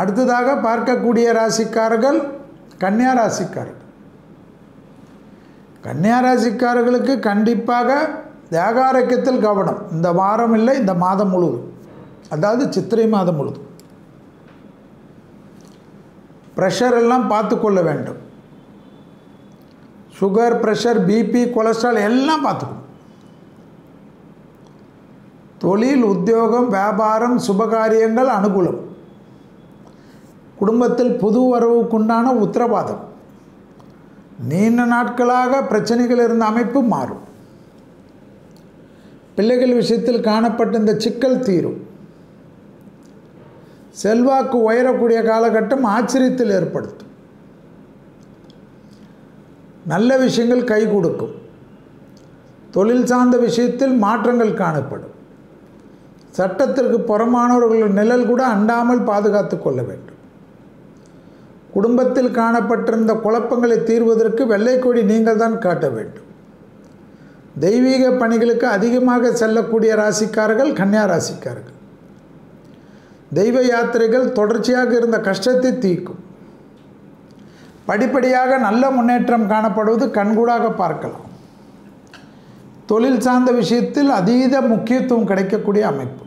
அடுத்ததாக பார்க்கக்கூடிய ராசிக்காரர்கள் கன்னியா ராசிக்காரர்கள். கன்னியா ராசிக்காரர்களுக்கு கண்டிப்பாக தேகாரோக்கியத்தில் கவனம். இந்த வாரம் இல்லை, இந்த மாதம் முழுவதும், அதாவது சித்திரை மாதம் முழுவதும் ப்ரெஷர் எல்லாம் பார்த்து கொள்ள வேண்டும். சுகர், ப்ரெஷர், பிபி, கொலஸ்ட்ரால் எல்லாம் பார்த்துக்கணும். தொழில், உத்தியோகம், வியாபாரம், சுபகாரியங்கள் அனுகூலம். குடும்பத்தில் புது வரவுக்குண்டான உத்தரவாதம். நீண்ட நாட்களாக பிரச்சனைகள் இருந்த அமைப்பு மாறும். பிள்ளைகள் விஷயத்தில் காணப்பட்ட இந்த சிக்கல் தீரும். செல்வாக்கு உயரக்கூடிய காலகட்டம் ஆச்சரியத்தில் ஏற்படுத்தும். நல்ல விஷயங்கள் கை கொடுக்கும். தொழில் சார்ந்த விஷயத்தில் மாற்றங்கள் காணப்படும். சட்டத்திற்கு புறமானவர்கள் நிழல் கூட அண்டாமல் பாதுகாத்து கொள்ள வேண்டும். குடும்பத்தில் காணப்பட்டிருந்த குழப்பங்களை தீர்வதற்கு வெள்ளைக்கொடி நீங்கள் தான் காட்ட வேண்டும். தெய்வீக பணிகளுக்கு அதிகமாக செல்லக்கூடிய ராசிக்காரர்கள் கன்னியா ராசிக்காரர்கள். தெய்வ யாத்திரைகள் தொடர்ச்சியாக இருந்த கஷ்டத்தை தீர்க்கும். படிப்படியாக நல்ல முன்னேற்றம் காணப்படுவது கண்கூடாக பார்க்கலாம். தொழில் சார்ந்த விஷயத்தில் அதீத முக்கியத்துவம் கிடைக்கக்கூடிய அமைப்பு.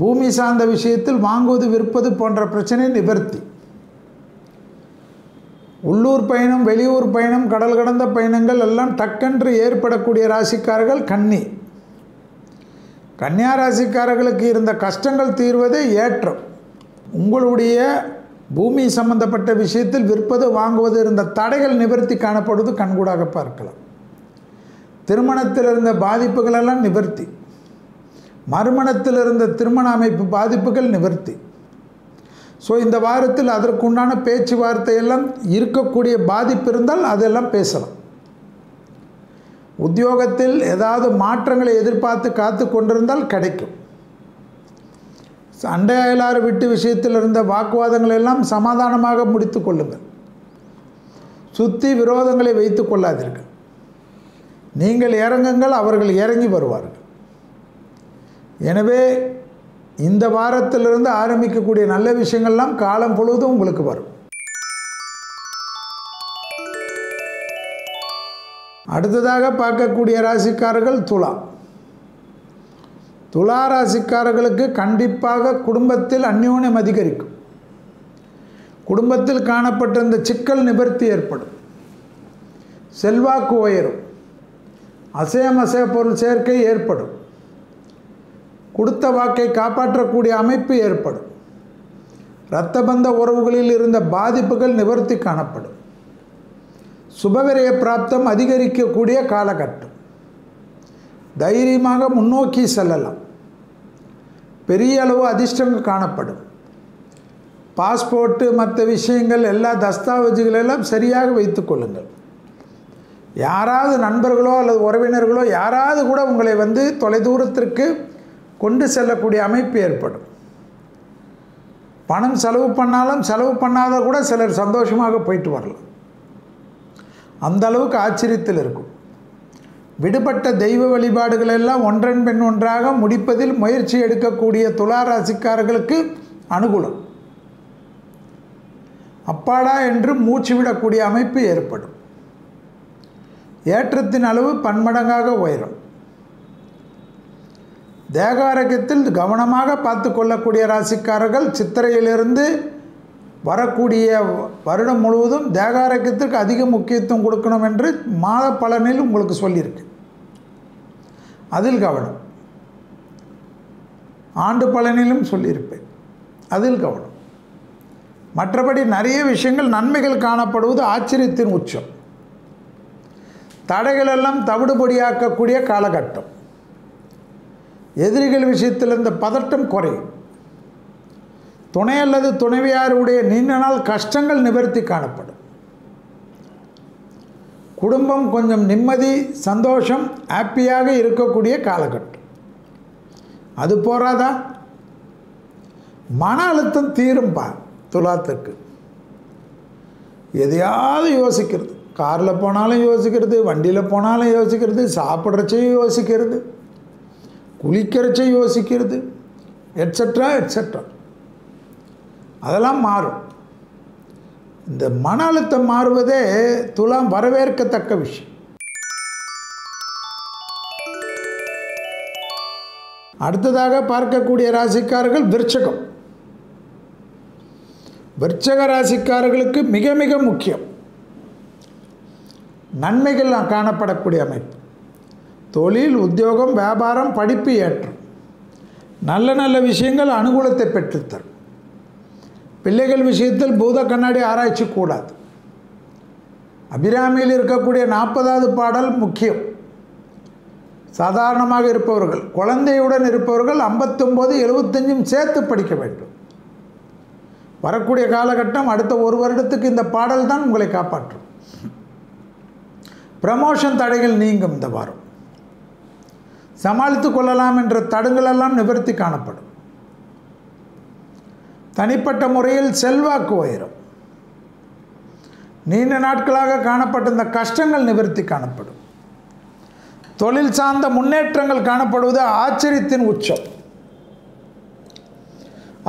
பூமி சார்ந்த விஷயத்தில் வாங்குவது விற்பது போன்ற பிரச்சனை நிவர்த்தி. உள்ளூர் பயணம், வெளியூர் பயணம், கடல் கடந்த பயணங்கள் எல்லாம் டக்கென்று ஏற்படக்கூடிய ராசிக்காரர்கள் கன்னி. கன்னியா ராசிக்காரர்களுக்கு இருந்த கஷ்டங்கள் தீர்வதே ஏற்றம். உங்களுடைய பூமி சம்பந்தப்பட்ட விஷயத்தில் விற்பது வாங்குவது இருந்த தடைகள் நிவர்த்தி காணப்படுவது கண்கூடாக பார்க்கலாம். திருமணத்தில் இருந்த பாதிப்புகளெல்லாம் நிவர்த்தி. மறுமணத்தில் இருந்த திருமண அமைப்பு பாதிப்புகள் நிவர்த்தி. ஸோ இந்த வாரத்தில் அதற்குண்டான பேச்சுவார்த்தையெல்லாம் இருக்கக்கூடிய பாதிப்பு இருந்தால் அதெல்லாம் பேசலாம். உத்தியோகத்தில் ஏதாவது மாற்றங்களை எதிர்பார்த்து காத்து கொண்டிருந்தால் கிடைக்கும். அண்டை அயலார் வீட்டு விஷயத்தில் இருந்த வாக்குவாதங்கள் எல்லாம் சமாதானமாக முடித்து கொள்ளுங்கள். சுத்தி விரோதங்களை வைத்து கொள்ளாதீர்கள். நீங்கள் இறங்குங்கள், அவர்கள் இறங்கி வருவார்கள். எனவே இந்த வாரத்திலிருந்து ஆரம்பிக்கக்கூடிய நல்ல விஷயங்கள்லாம் காலம் பொழுதும் உங்களுக்கு வரும். அடுத்ததாக பார்க்கக்கூடிய ராசிக்காரர்கள் துலா. துலா ராசிக்காரர்களுக்கு கண்டிப்பாக குடும்பத்தில் அந்யோன்யம் அதிகரிக்கும். குடும்பத்தில் காணப்பட்டிருந்த சிக்கல் நிவர்த்தி ஏற்படும். செல்வாக்கு உயரும். அசைய பொருள் சேர்க்கை ஏற்படும். கொடுத்த வாக்கை காப்பாற்றக்கூடிய அமைப்பு ஏற்படும். இரத்த பந்த உறவுகளில் இருந்த பாதிப்புகள் நிவர்த்தி காணப்படும். சுபவிரய பிராப்தம் அதிகரிக்கக்கூடிய காலகட்டம். தைரியமாக முன்னோக்கி செல்லலாம். பெரிய அளவு அதிர்ஷ்டங்கள் காணப்படும். பாஸ்போர்ட்டு மற்ற விஷயங்கள் எல்லா தஸ்தாவேஜுகளெல்லாம் சரியாக வைத்து கொள்ளுங்கள். யாராவது நண்பர்களோ அல்லது உறவினர்களோ யாராவது கூட உங்களை தொலைதூரத்திற்கு கொண்டு செல்லக்கூடிய அமைப்பு ஏற்படும். பணம் செலவு பண்ணாலும் செலவு பண்ணாத கூட சிலர் சந்தோஷமாக போயிட்டு வரலாம். அந்த அளவுக்கு ஆச்சரியத்தில் இருக்கும். விடுபட்ட தெய்வ வழிபாடுகள் எல்லாம் ஒன்றன் பின் ஒன்றாக முடிப்பதில் முயற்சி எடுக்கக்கூடிய துலா ராசிக்காரர்களுக்கு அனுகூலம். அப்பாடா என்று மூச்சு விடக்கூடிய அமைப்பு ஏற்படும். ஏற்றத்தின் அளவு பன்மடங்காக உயரும். தேக ஆரோக்கியத்தில் கவனமாக பார்த்து கொள்ளக்கூடிய ராசிக்காரர்கள் சித்திரையிலிருந்து வரக்கூடிய வருடம் முழுவதும் தேக ஆரோக்கியத்திற்கு அதிக முக்கியத்துவம் கொடுக்கணும் என்று மாத பலனில் உங்களுக்கு சொல்லியிருக்கு. அதில் கவனம். ஆண்டு பலனிலும் சொல்லியிருப்பேன், அதில் கவனம். மற்றபடி நிறைய விஷயங்கள் நன்மைகள் காணப்படுவது ஆச்சரியத்தின் உச்சம். தடைகளெல்லாம் தவிடுபடியாக்கக்கூடிய காலகட்டம். எதிரிகள் விஷயத்தில் இந்த பதட்டம் குறையும். துணை அல்லது துணைவியாருடைய நீண்ட நாள் கஷ்டங்கள் நிவர்த்தி காணப்படும். குடும்பம் கொஞ்சம் நிம்மதி, சந்தோஷம், ஹாப்பியாக இருக்கக்கூடிய காலகட்டம். அது போராதா, மன அழுத்தம் தீரும்பா. துலாத்துக்கு எதையாவது யோசிக்கிறது, காரில் போனாலும் யோசிக்கிறது, வண்டியில் போனாலும் யோசிக்கிறது, சாப்பிட்றச்சையும் யோசிக்கிறது, குளிக்கிறச்சையும் யோசிக்கிறது, எட்ஸெட்ரா எட்ஸெட்ரா. அதெல்லாம் மாறும். இந்த மன அழுத்தம் மாறுவதே துலாம் வரவேற்கத்தக்க விஷயம். அடுத்ததாக பார்க்கக்கூடிய ராசிக்காரர்கள் விருச்சகம். விருச்சக ராசிக்காரர்களுக்கு மிக மிக முக்கியம் நன்மைகள் காணப்படக்கூடிய அமைப்பு. தொழில், உத்தியோகம், வியாபாரம், படிப்பு ஏற்றம். நல்ல நல்ல விஷயங்கள் அனுகூலத்தை பெற்றுத்தரும். பிள்ளைகள் விஷயத்தில் பூத கண்ணாடி ஆராய்ச்சி கூடாது. அபிராமியில் இருக்கக்கூடிய 40வது பாடல் முக்கியம். சாதாரணமாக இருப்பவர்கள், குழந்தையுடன் இருப்பவர்கள் 59, 75 சேர்த்து படிக்க வேண்டும். வரக்கூடிய காலகட்டம் அடுத்த ஒரு வருடத்துக்கு இந்த பாடல் தான் உங்களை காப்பாற்றும். ப்ரமோஷன் தடைகள் நீங்கும். இந்த வாரம் சமாளித்து கொள்ளலாம் என்ற தடங்களெல்லாம் நிவர்த்தி காணப்படும். தனிப்பட்ட முறையில் செல்வாக்கு உயரும். நீண்ட நாட்களாக காணப்பட்ட இந்த கஷ்டங்கள் நிவர்த்தி காணப்படும். தொழில் சார்ந்த முன்னேற்றங்கள் காணப்படுவது ஆச்சரியத்தின் உச்சம்.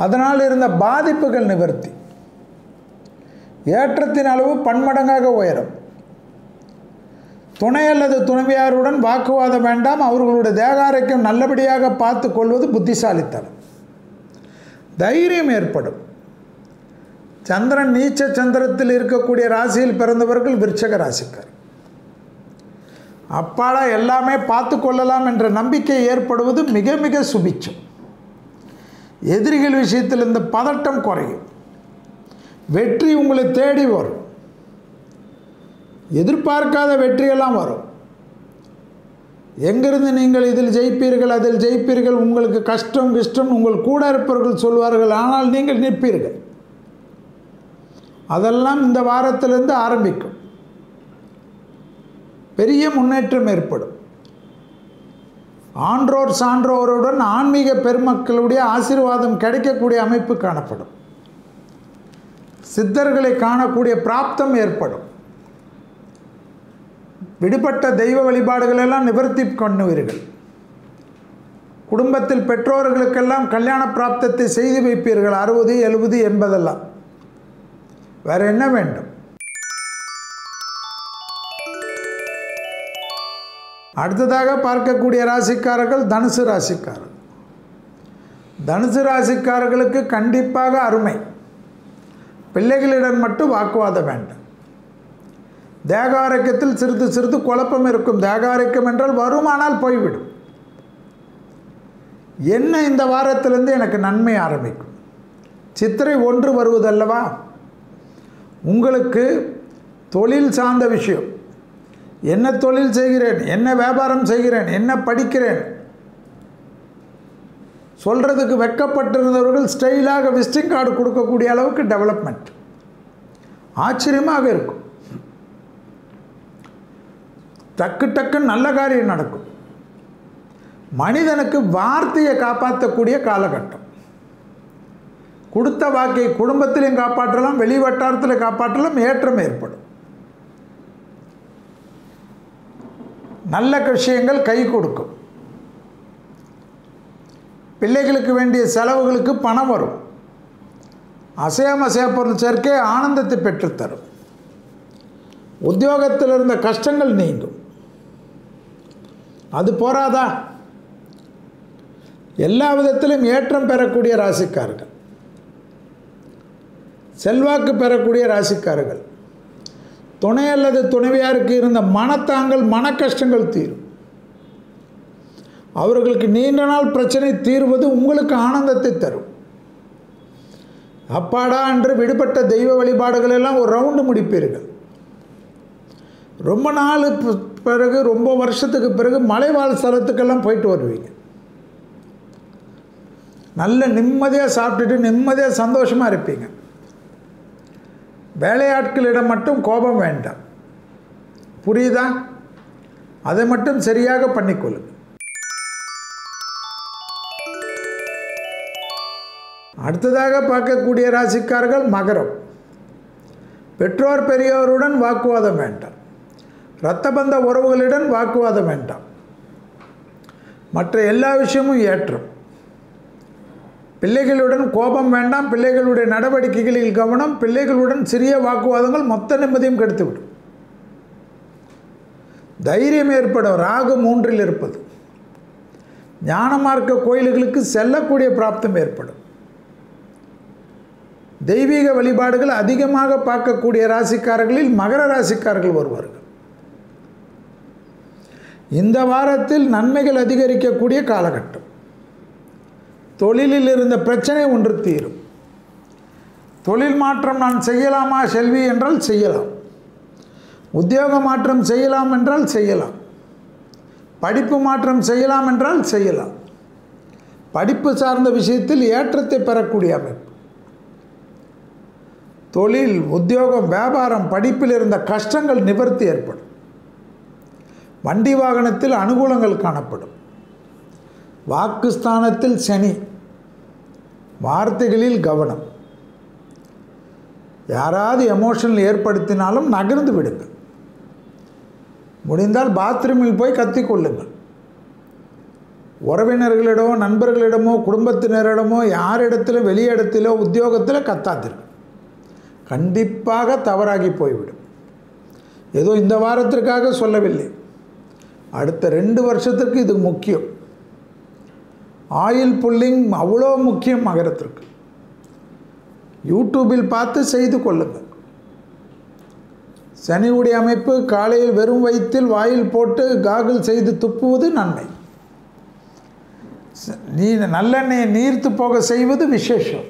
அதனால் இருந்த பாதிப்புகள் நிவர்த்தி. ஏற்றத்தின் அளவு பன்மடங்காக உயரும். துணை அல்லது துணைவியாருடன் வாக்குவாதம் வேண்டாம். அவர்களுடைய தேக ஆரோக்கியம் நல்லபடியாக பார்த்து கொள்வது புத்திசாலித்தனம். தைரியம் ஏற்படும். சந்திரன் நீச்ச சந்திரத்தில் இருக்கக்கூடிய ராசியில் பிறந்தவர்கள் விருச்சக ராசிக்கார். அப்பாடா எல்லாமே பார்த்து கொள்ளலாம் என்ற நம்பிக்கை ஏற்படுவது மிக மிக சுபிச்சம். எதிரிகள் விஷயத்தில் இந்த பதட்டம் குறையும். வெற்றி உங்களை தேடி வரும். எதிர்பார்க்காத வெற்றியெல்லாம் வரும். எங்கிருந்து நீங்கள் இதில் ஜெயிப்பீர்கள், அதில் ஜெயிப்பீர்கள், உங்களுக்கு கஷ்டம் கிஷ்டம் உங்கள் கூட இருப்பவர்கள் சொல்வார்கள், ஆனால் நீங்கள் நிற்பீர்கள். அதெல்லாம் இந்த வாரத்திலிருந்து ஆரம்பிக்கும். பெரிய முன்னேற்றம் ஏற்படும். ஆன்றோர் சான்றோருடன் ஆன்மீக பெருமக்களுடைய ஆசீர்வாதம் கிடைக்கக்கூடிய அமைப்பு காணப்படும். சித்தர்களை காணக்கூடிய பிராப்தம் ஏற்படும். விடுபட்ட தெய்வ வழிபாடுகளெல்லாம் நிவர்த்தி பண்ணுவீர்கள். குடும்பத்தில் பெற்றோர்களுக்கெல்லாம் கல்யாண பிராப்தத்தை செய்து வைப்பீர்கள். 60, 70, 80 வேற என்ன வேண்டும்? அடுத்ததாக பார்க்கக்கூடிய ராசிக்காரர்கள் தனுசு ராசிக்காரர்கள். தனுசு ராசிக்காரர்களுக்கு கண்டிப்பாக அருமை. பிள்ளைகளிடம் மட்டும் வாக்குவாதம் வேண்டாம். தேக ஆரோக்கியத்தில் சிறிது சிறிது குழப்பம் இருக்கும். தேக ஆரோக்கியம் என்றால் வருமானால் போய்விடும். என்ன இந்த வாரத்திலிருந்து எனக்கு நன்மை ஆரம்பிக்கும். சித்திரை 1 வருவதல்லவா, உங்களுக்கு தொழில் சார்ந்த விஷயம். என்ன தொழில் செய்கிறேன், என்ன வியாபாரம் செய்கிறேன், என்ன படிக்கிறேன் சொல்கிறதுக்கு வெட்கப்பட்டிருந்தவர்கள் ஸ்டைலாக விசிட்டிங் கார்டு கொடுக்கக்கூடிய அளவுக்கு டெவலப்மெண்ட் ஆச்சரியமாக இருக்கும். டக்கு டக்குன்னு நல்ல காரியம் நடக்கும். மனிதனுக்கு வார்த்தையை காப்பாற்றக்கூடிய காலகட்டம். கொடுத்த வாக்கை குடும்பத்திலையும் காப்பாற்றலாம், வெளி வட்டாரத்தில் காப்பாற்றலாம். ஏற்றம் ஏற்படும். நல்ல விஷயங்கள் கை கொடுக்கும். பிள்ளைகளுக்கு வேண்டிய செலவுகளுக்கு பணம் வரும். அசையா பொருள் சேர்க்கை ஆனந்தத்தை பெற்றுத்தரும். உத்தியோகத்தில் இருந்த கஷ்டங்கள் நீங்கும். அது போராதா, எல்லா விதத்திலும் ஏற்றம் பெறக்கூடிய ராசிக்காரர்கள், செல்வாக்கு பெறக்கூடிய ராசிக்காரர்கள், துணை அல்லது துணைவியாருக்கு இருந்த மனத்தாங்கள் மன கஷ்டங்கள் தீரும். அவர்களுக்கு நீண்ட நாள் பிரச்சனை தீர்வது உங்களுக்கு ஆனந்தத்தை தரும். அப்பாடா என்று விடுபட்ட தெய்வ வழிபாடுகள் எல்லாம் ஒரு ரவுண்டு முடிப்பீர்கள். ரொம்ப நாள் பிறகு, ரொம்ப வருஷத்துக்கு பிறகு மலைவாழ் ஸ்தலத்துக்கெல்லாம் போயிட்டு வருவீங்க. நல்ல நிம்மதியாக சாப்பிட்டுட்டு நிம்மதியாக சந்தோஷமாக இருப்பீங்க. வேலையாட்களிடம் மட்டும் கோபம் வேண்டாம். புரியுதா? அதை மட்டும் சரியாக பண்ணிக்கொள்ளுங்க. அடுத்ததாக பார்க்கக்கூடிய ராசிக்காரர்கள் மகரம். பெற்றோர் பெரியோருடன் வாக்குவாதம் வேண்டாம். இரத்தபந்த உறவுகளிடம் வாக்குவாதம் வேண்டாம். மற்ற எல்லா விஷயமும் ஏற்றம். பிள்ளைகளுடன் கோபம் வேண்டாம். பிள்ளைகளுடைய நடவடிக்கைகளில் கவனம். பிள்ளைகளுடன் சிறிய வாக்குவாதங்கள் மொத்த நிம்மதியும் கெடுத்துவிடும். தைரியம் ஏற்படும். ராகு 3 இருப்பது ஞானமார்க்க கோயில்களுக்கு செல்லக்கூடிய பிராப்தம் ஏற்படும். தெய்வீக வழிபாடுகள் அதிகமாக பார்க்கக்கூடிய ராசிக்காரர்களில் மகர ராசிக்காரர்கள் வருவார்கள். இந்த வாரத்தில் நன்மைகள் அதிகரிக்கக்கூடிய காலகட்டம். தொழிலில் இருந்த பிரச்சனை ஒன்று தீரும். தொழில் மாற்றம் நான் செய்யலாமா செல்வி என்றால் செய்யலாம். உத்தியோக மாற்றம் செய்யலாம் என்றால் செய்யலாம். படிப்பு மாற்றம் செய்யலாம் என்றால் செய்யலாம். படிப்பு சார்ந்த விஷயத்தில் ஏற்றத்தை பெறக்கூடிய அமைப்பு. தொழில், உத்தியோகம், வியாபாரம், படிப்பில் இருந்த கஷ்டங்கள் நிவர்த்தி ஏற்படும். வண்டி வாகனத்தில் அனுகூலங்கள் காணப்படும். வாக்குஸ்தானத்தில் சனி. வார்த்தைகளில் கவனம். யாராவது எமோஷனல் ஏற்படுத்தினாலும் நகர்ந்து விடுங்கள். முடிந்தால் பாத்ரூமில் போய் கத்திக்கொள்ளுங்கள். உறவினர்களிடமோ நண்பர்களிடமோ குடும்பத்தினரிடமோ யாரிடத்திலும் வெளியிடத்திலோ உத்தியோகத்தில் கத்தாதீர்கள். கண்டிப்பாக தவறாகி போய்விடும். ஏதோ இந்த வாரத்திற்காக சொல்லவில்லை, அடுத்த 2 வருஷத்திற்கு இது முக்கியம். ஆயில் புல்லிங் அவ்வளோ முக்கியம் மகரத்திற்கு. யூடியூபில் பார்த்து செய்து கொள்ளுங்கள். சனியுடைய அமைப்பு காலையில் வெறும் வயிற்றில் வாயில் போட்டு காகிள் செய்து துப்புவது நன்மை. நல்லெண்ணெயை நீர்த்து போக செய்வது விசேஷம்.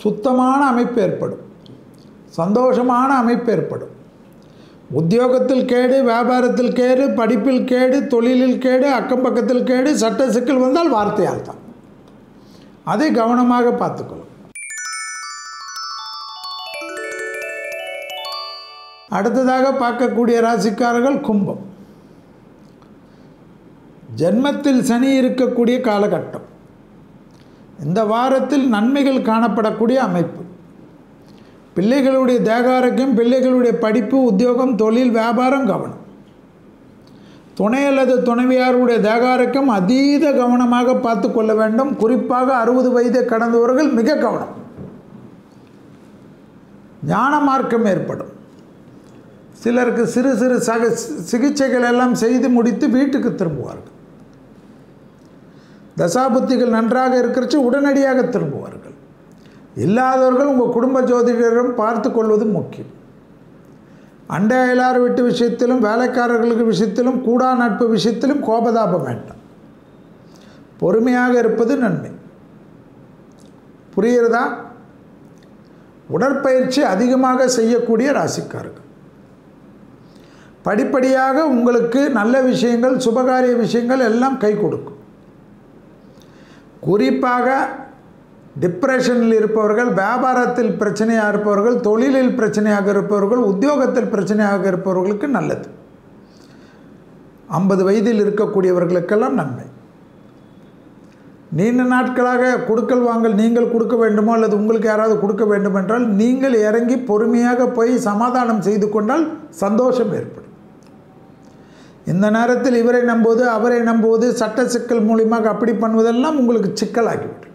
சுத்தமான அமைப்பு ஏற்படும். சந்தோஷமான அமைப்பு ஏற்படும். உத்தியோகத்தில் கேடு, வியாபாரத்தில் கேடு, படிப்பில் கேடு, தொழிலில் கேடு, அக்கம் பக்கத்தில் கேடு, சட்ட சிக்கல் வந்தால் வார்த்தையால் தான். அதை கவனமாக பார்த்துக்கொள்ளும். அடுத்ததாக பார்க்கக்கூடிய ராசிக்காரர்கள் கும்பம். ஜென்மத்தில் சனி இருக்கக்கூடிய காலகட்டம். இந்த வாரத்தில் நன்மைகள் காணப்படக்கூடிய அமைப்பு. பிள்ளைகளுடைய தேகாரோக்கியம், பிள்ளைகளுடைய படிப்பு, உத்தியோகம், தொழில், வியாபாரம் கவனம். துணை அல்லது துணைவியாருடைய தேகாரோக்கியம் அதீத கவனமாக பார்த்து கொள்ள வேண்டும். குறிப்பாக 60 வயதை கடந்தவர்கள் மிக கவனம். ஞான மார்க்கம் ஏற்படும். சிலருக்கு சிறு சிறு சிகிச்சைகள் எல்லாம் செய்து முடித்து வீட்டுக்கு திரும்புவார்கள். தசாபுத்திகள் நன்றாக இருக்கிறச்சு உடனடியாக திரும்புவார்கள். இல்லாதவர்கள் உங்கள் குடும்ப ஜோதிடரிடம் பார்த்து கொள்வது முக்கியம். அண்டை அயலார் வீட்டு விஷயத்திலும் வேலைக்காரர்களுக்கு விஷயத்திலும் கூடா நட்பு விஷயத்திலும் கோபதாபம் வேண்டாம். பொறுமையாக இருப்பது நன்மை. புரிகிறதா? உடற்பயிற்சி அதிகமாக செய்யக்கூடிய ராசிக்காரர்கள். படிப்படியாக உங்களுக்கு நல்ல விஷயங்கள், சுபகாரிய விஷயங்கள் எல்லாம் கை கொடுக்கும். குறிப்பாக டிப்ரெஷனில் இருப்பவர்கள், வியாபாரத்தில் பிரச்சனையாக இருப்பவர்கள், தொழிலில் பிரச்சனையாக இருப்பவர்கள், உத்தியோகத்தில் பிரச்சனையாக இருப்பவர்களுக்கு நல்லது. 50 வயதில் இருக்கக்கூடியவர்களுக்கெல்லாம் நன்மை. நீண்ட நாட்களாக கொடுக்கல் வாங்கல் நீங்கள் கொடுக்க வேண்டுமோ அல்லது உங்களுக்கு யாராவது கொடுக்க வேண்டும் என்றால் நீங்கள் இறங்கி பொறுமையாக போய் சமாதானம் செய்து கொண்டால் சந்தோஷம் ஏற்படும். இந்த நேரத்தில் இவரை நம்புவது, அவரை நம்புவது, சட்ட சிக்கல் மூலியமாக அப்படி பண்ணுவதெல்லாம் உங்களுக்கு சிக்கலாகிவிடும்.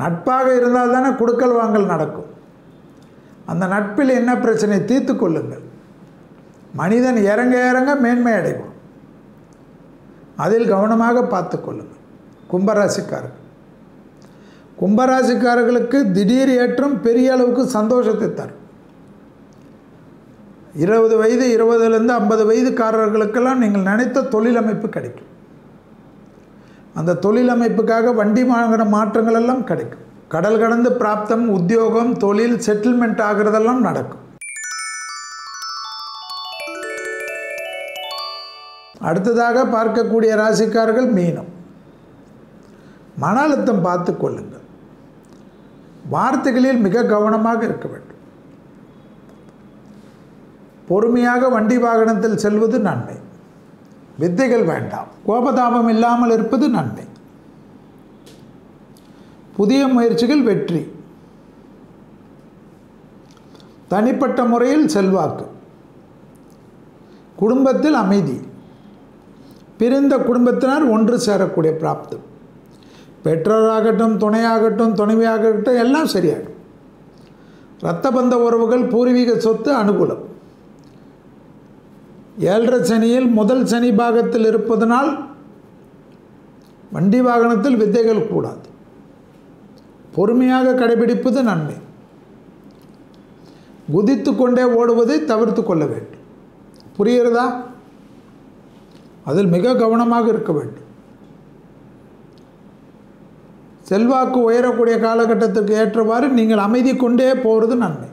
நட்பாக இருந்தால் தானே கொடுக்கல் வாங்கல் நடக்கும். அந்த நட்பில் என்ன பிரச்சனை தீர்த்து கொள்ளுங்கள். மனிதன் இறங்க இறங்க மேன்மை அடைவான். அதில் கவனமாக பார்த்து கொள்ளுங்கள். கும்பராசிக்காரர்கள், கும்பராசிக்காரர்களுக்கு திடீர் ஏற்றம் பெரிய அளவுக்கு சந்தோஷத்தை தரும். 20 வயது 20லேருந்து 50 வயதுக்காரர்களுக்கெல்லாம் நீங்கள் நினைத்த தொழில் அமைப்பு கிடைக்கும். அந்த தொழில் அமைப்புக்காக வண்டி வாங்கின மாற்றங்கள் எல்லாம் கிடைக்கும். கடல் கடந்து பிராப்தம், உத்தியோகம், தொழில் செட்டில்மெண்ட் ஆகிறதெல்லாம் நடக்கும். அடுத்ததாக பார்க்கக்கூடிய ராசிக்காரர்கள் மீனம். மன அழுத்தம் பார்த்து கொள்ளுங்கள். வார்த்தைகளில் மிக கவனமாக இருக்க வேண்டும். பொறுமையாக வண்டி வாகனத்தில் செல்வது நன்மை. வித்தைகள் வேண்டாம். கோபதாபம் இல்லாமல் இருப்பது நன்மை. புதிய முயற்சிகள் வெற்றி. தனிப்பட்ட முறையில் செல்வாக்கு. குடும்பத்தில் அமைதி. பிரிந்த குடும்பத்தினர் ஒன்று சேரக்கூடிய பிராப்தம். பெற்றோராகட்டும், துணையாகட்டும், துணைவியாகட்டும் எல்லாம் சரியாகும். இரத்த பந்த உறவுகள், பூர்வீக சொத்து அனுகூலம். 7.5 சனியில் முதல் சனி பாகத்தில் இருப்பதனால் வண்டி வாகனத்தில் வித்தைகள் கூடாது. பொறுமையாக கடைபிடிப்பது நன்மை. குதித்து கொண்டே ஓடுவதை தவிர்த்து கொள்ள வேண்டும். புரிகிறதா? அதில் மிக கவனமாக இருக்க வேண்டும். செல்வாக்கு உயரக்கூடிய காலகட்டத்திற்கு ஏற்றவாறு நீங்கள் அமைதி கொண்டே போகிறது நன்மை.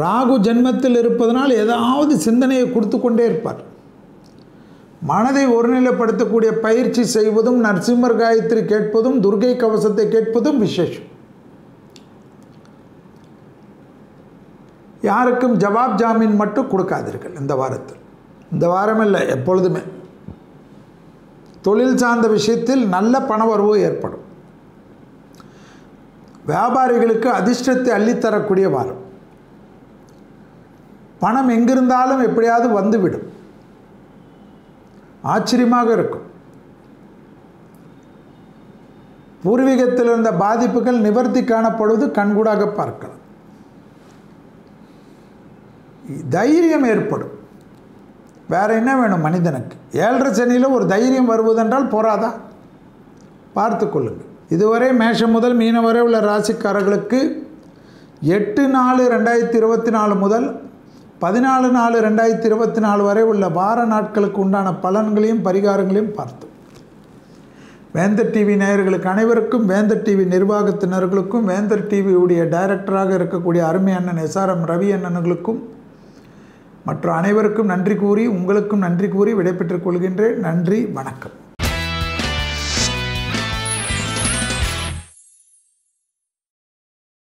ராகு ஜென்மத்தில் இருப்பதனால் ஏதாவது சிந்தனையை கொடுத்து கொண்டே இருப்பார். மனதை ஒருநிலைப்படுத்தக்கூடிய பயிற்சி செய்வதும், நரசிம்மர் காயத்ரி கேட்பதும், துர்கை கவசத்தை கேட்பதும் விசேஷம். யாருக்கும் ஜவாப் ஜாமீன் மட்டும் கொடுக்காதீர்கள் இந்த வாரத்தில். இந்த வாரம் இல்லை, எப்பொழுதுமே தொழில் சார்ந்த விஷயத்தில் நல்ல பணவரவு ஏற்படும். வியாபாரிகளுக்கு அதிர்ஷ்டத்தை அள்ளித்தரக்கூடிய வாரம். பணம் எங்கிருந்தாலும் எப்படியாவது வந்துவிடும். ஆச்சரியமாக இருக்கும். பூர்வீகத்தில் இருந்த பாதிப்புகள் நிவர்த்தி காணப்படுவது கண்கூடாக பார்க்கலாம். தைரியம் ஏற்படும். வேற என்ன வேணும் மனிதனுக்கு? 7.5 சனியில் ஒரு தைரியம் வருவதென்றால் போராதா? பார்த்து கொள்ளுங்கள். இதுவரை மேஷம் முதல் மீனம் வரை உள்ள ராசிக்காரர்களுக்கு 8/4/2024 முதல் 14/4/2024 வரை உள்ள வார நாட்களுக்கு உண்டான பலன்களையும் பரிகாரங்களையும் பார்த்தோம். வேந்தர் டிவி நேயர்களுக்கு அனைவருக்கும், வேந்தர் டிவி நிர்வாகத்தினர்களுக்கும், வேந்தர் டிவியுடைய டைரக்டராக இருக்கக்கூடிய அருமை அண்ணன் SRM ரவி அண்ணனுங்களுக்கும் மற்ற அனைவருக்கும் நன்றி கூறி, உங்களுக்கும் நன்றி கூறி விடைபெற்றுக் கொள்கின்றேன். நன்றி, வணக்கம்.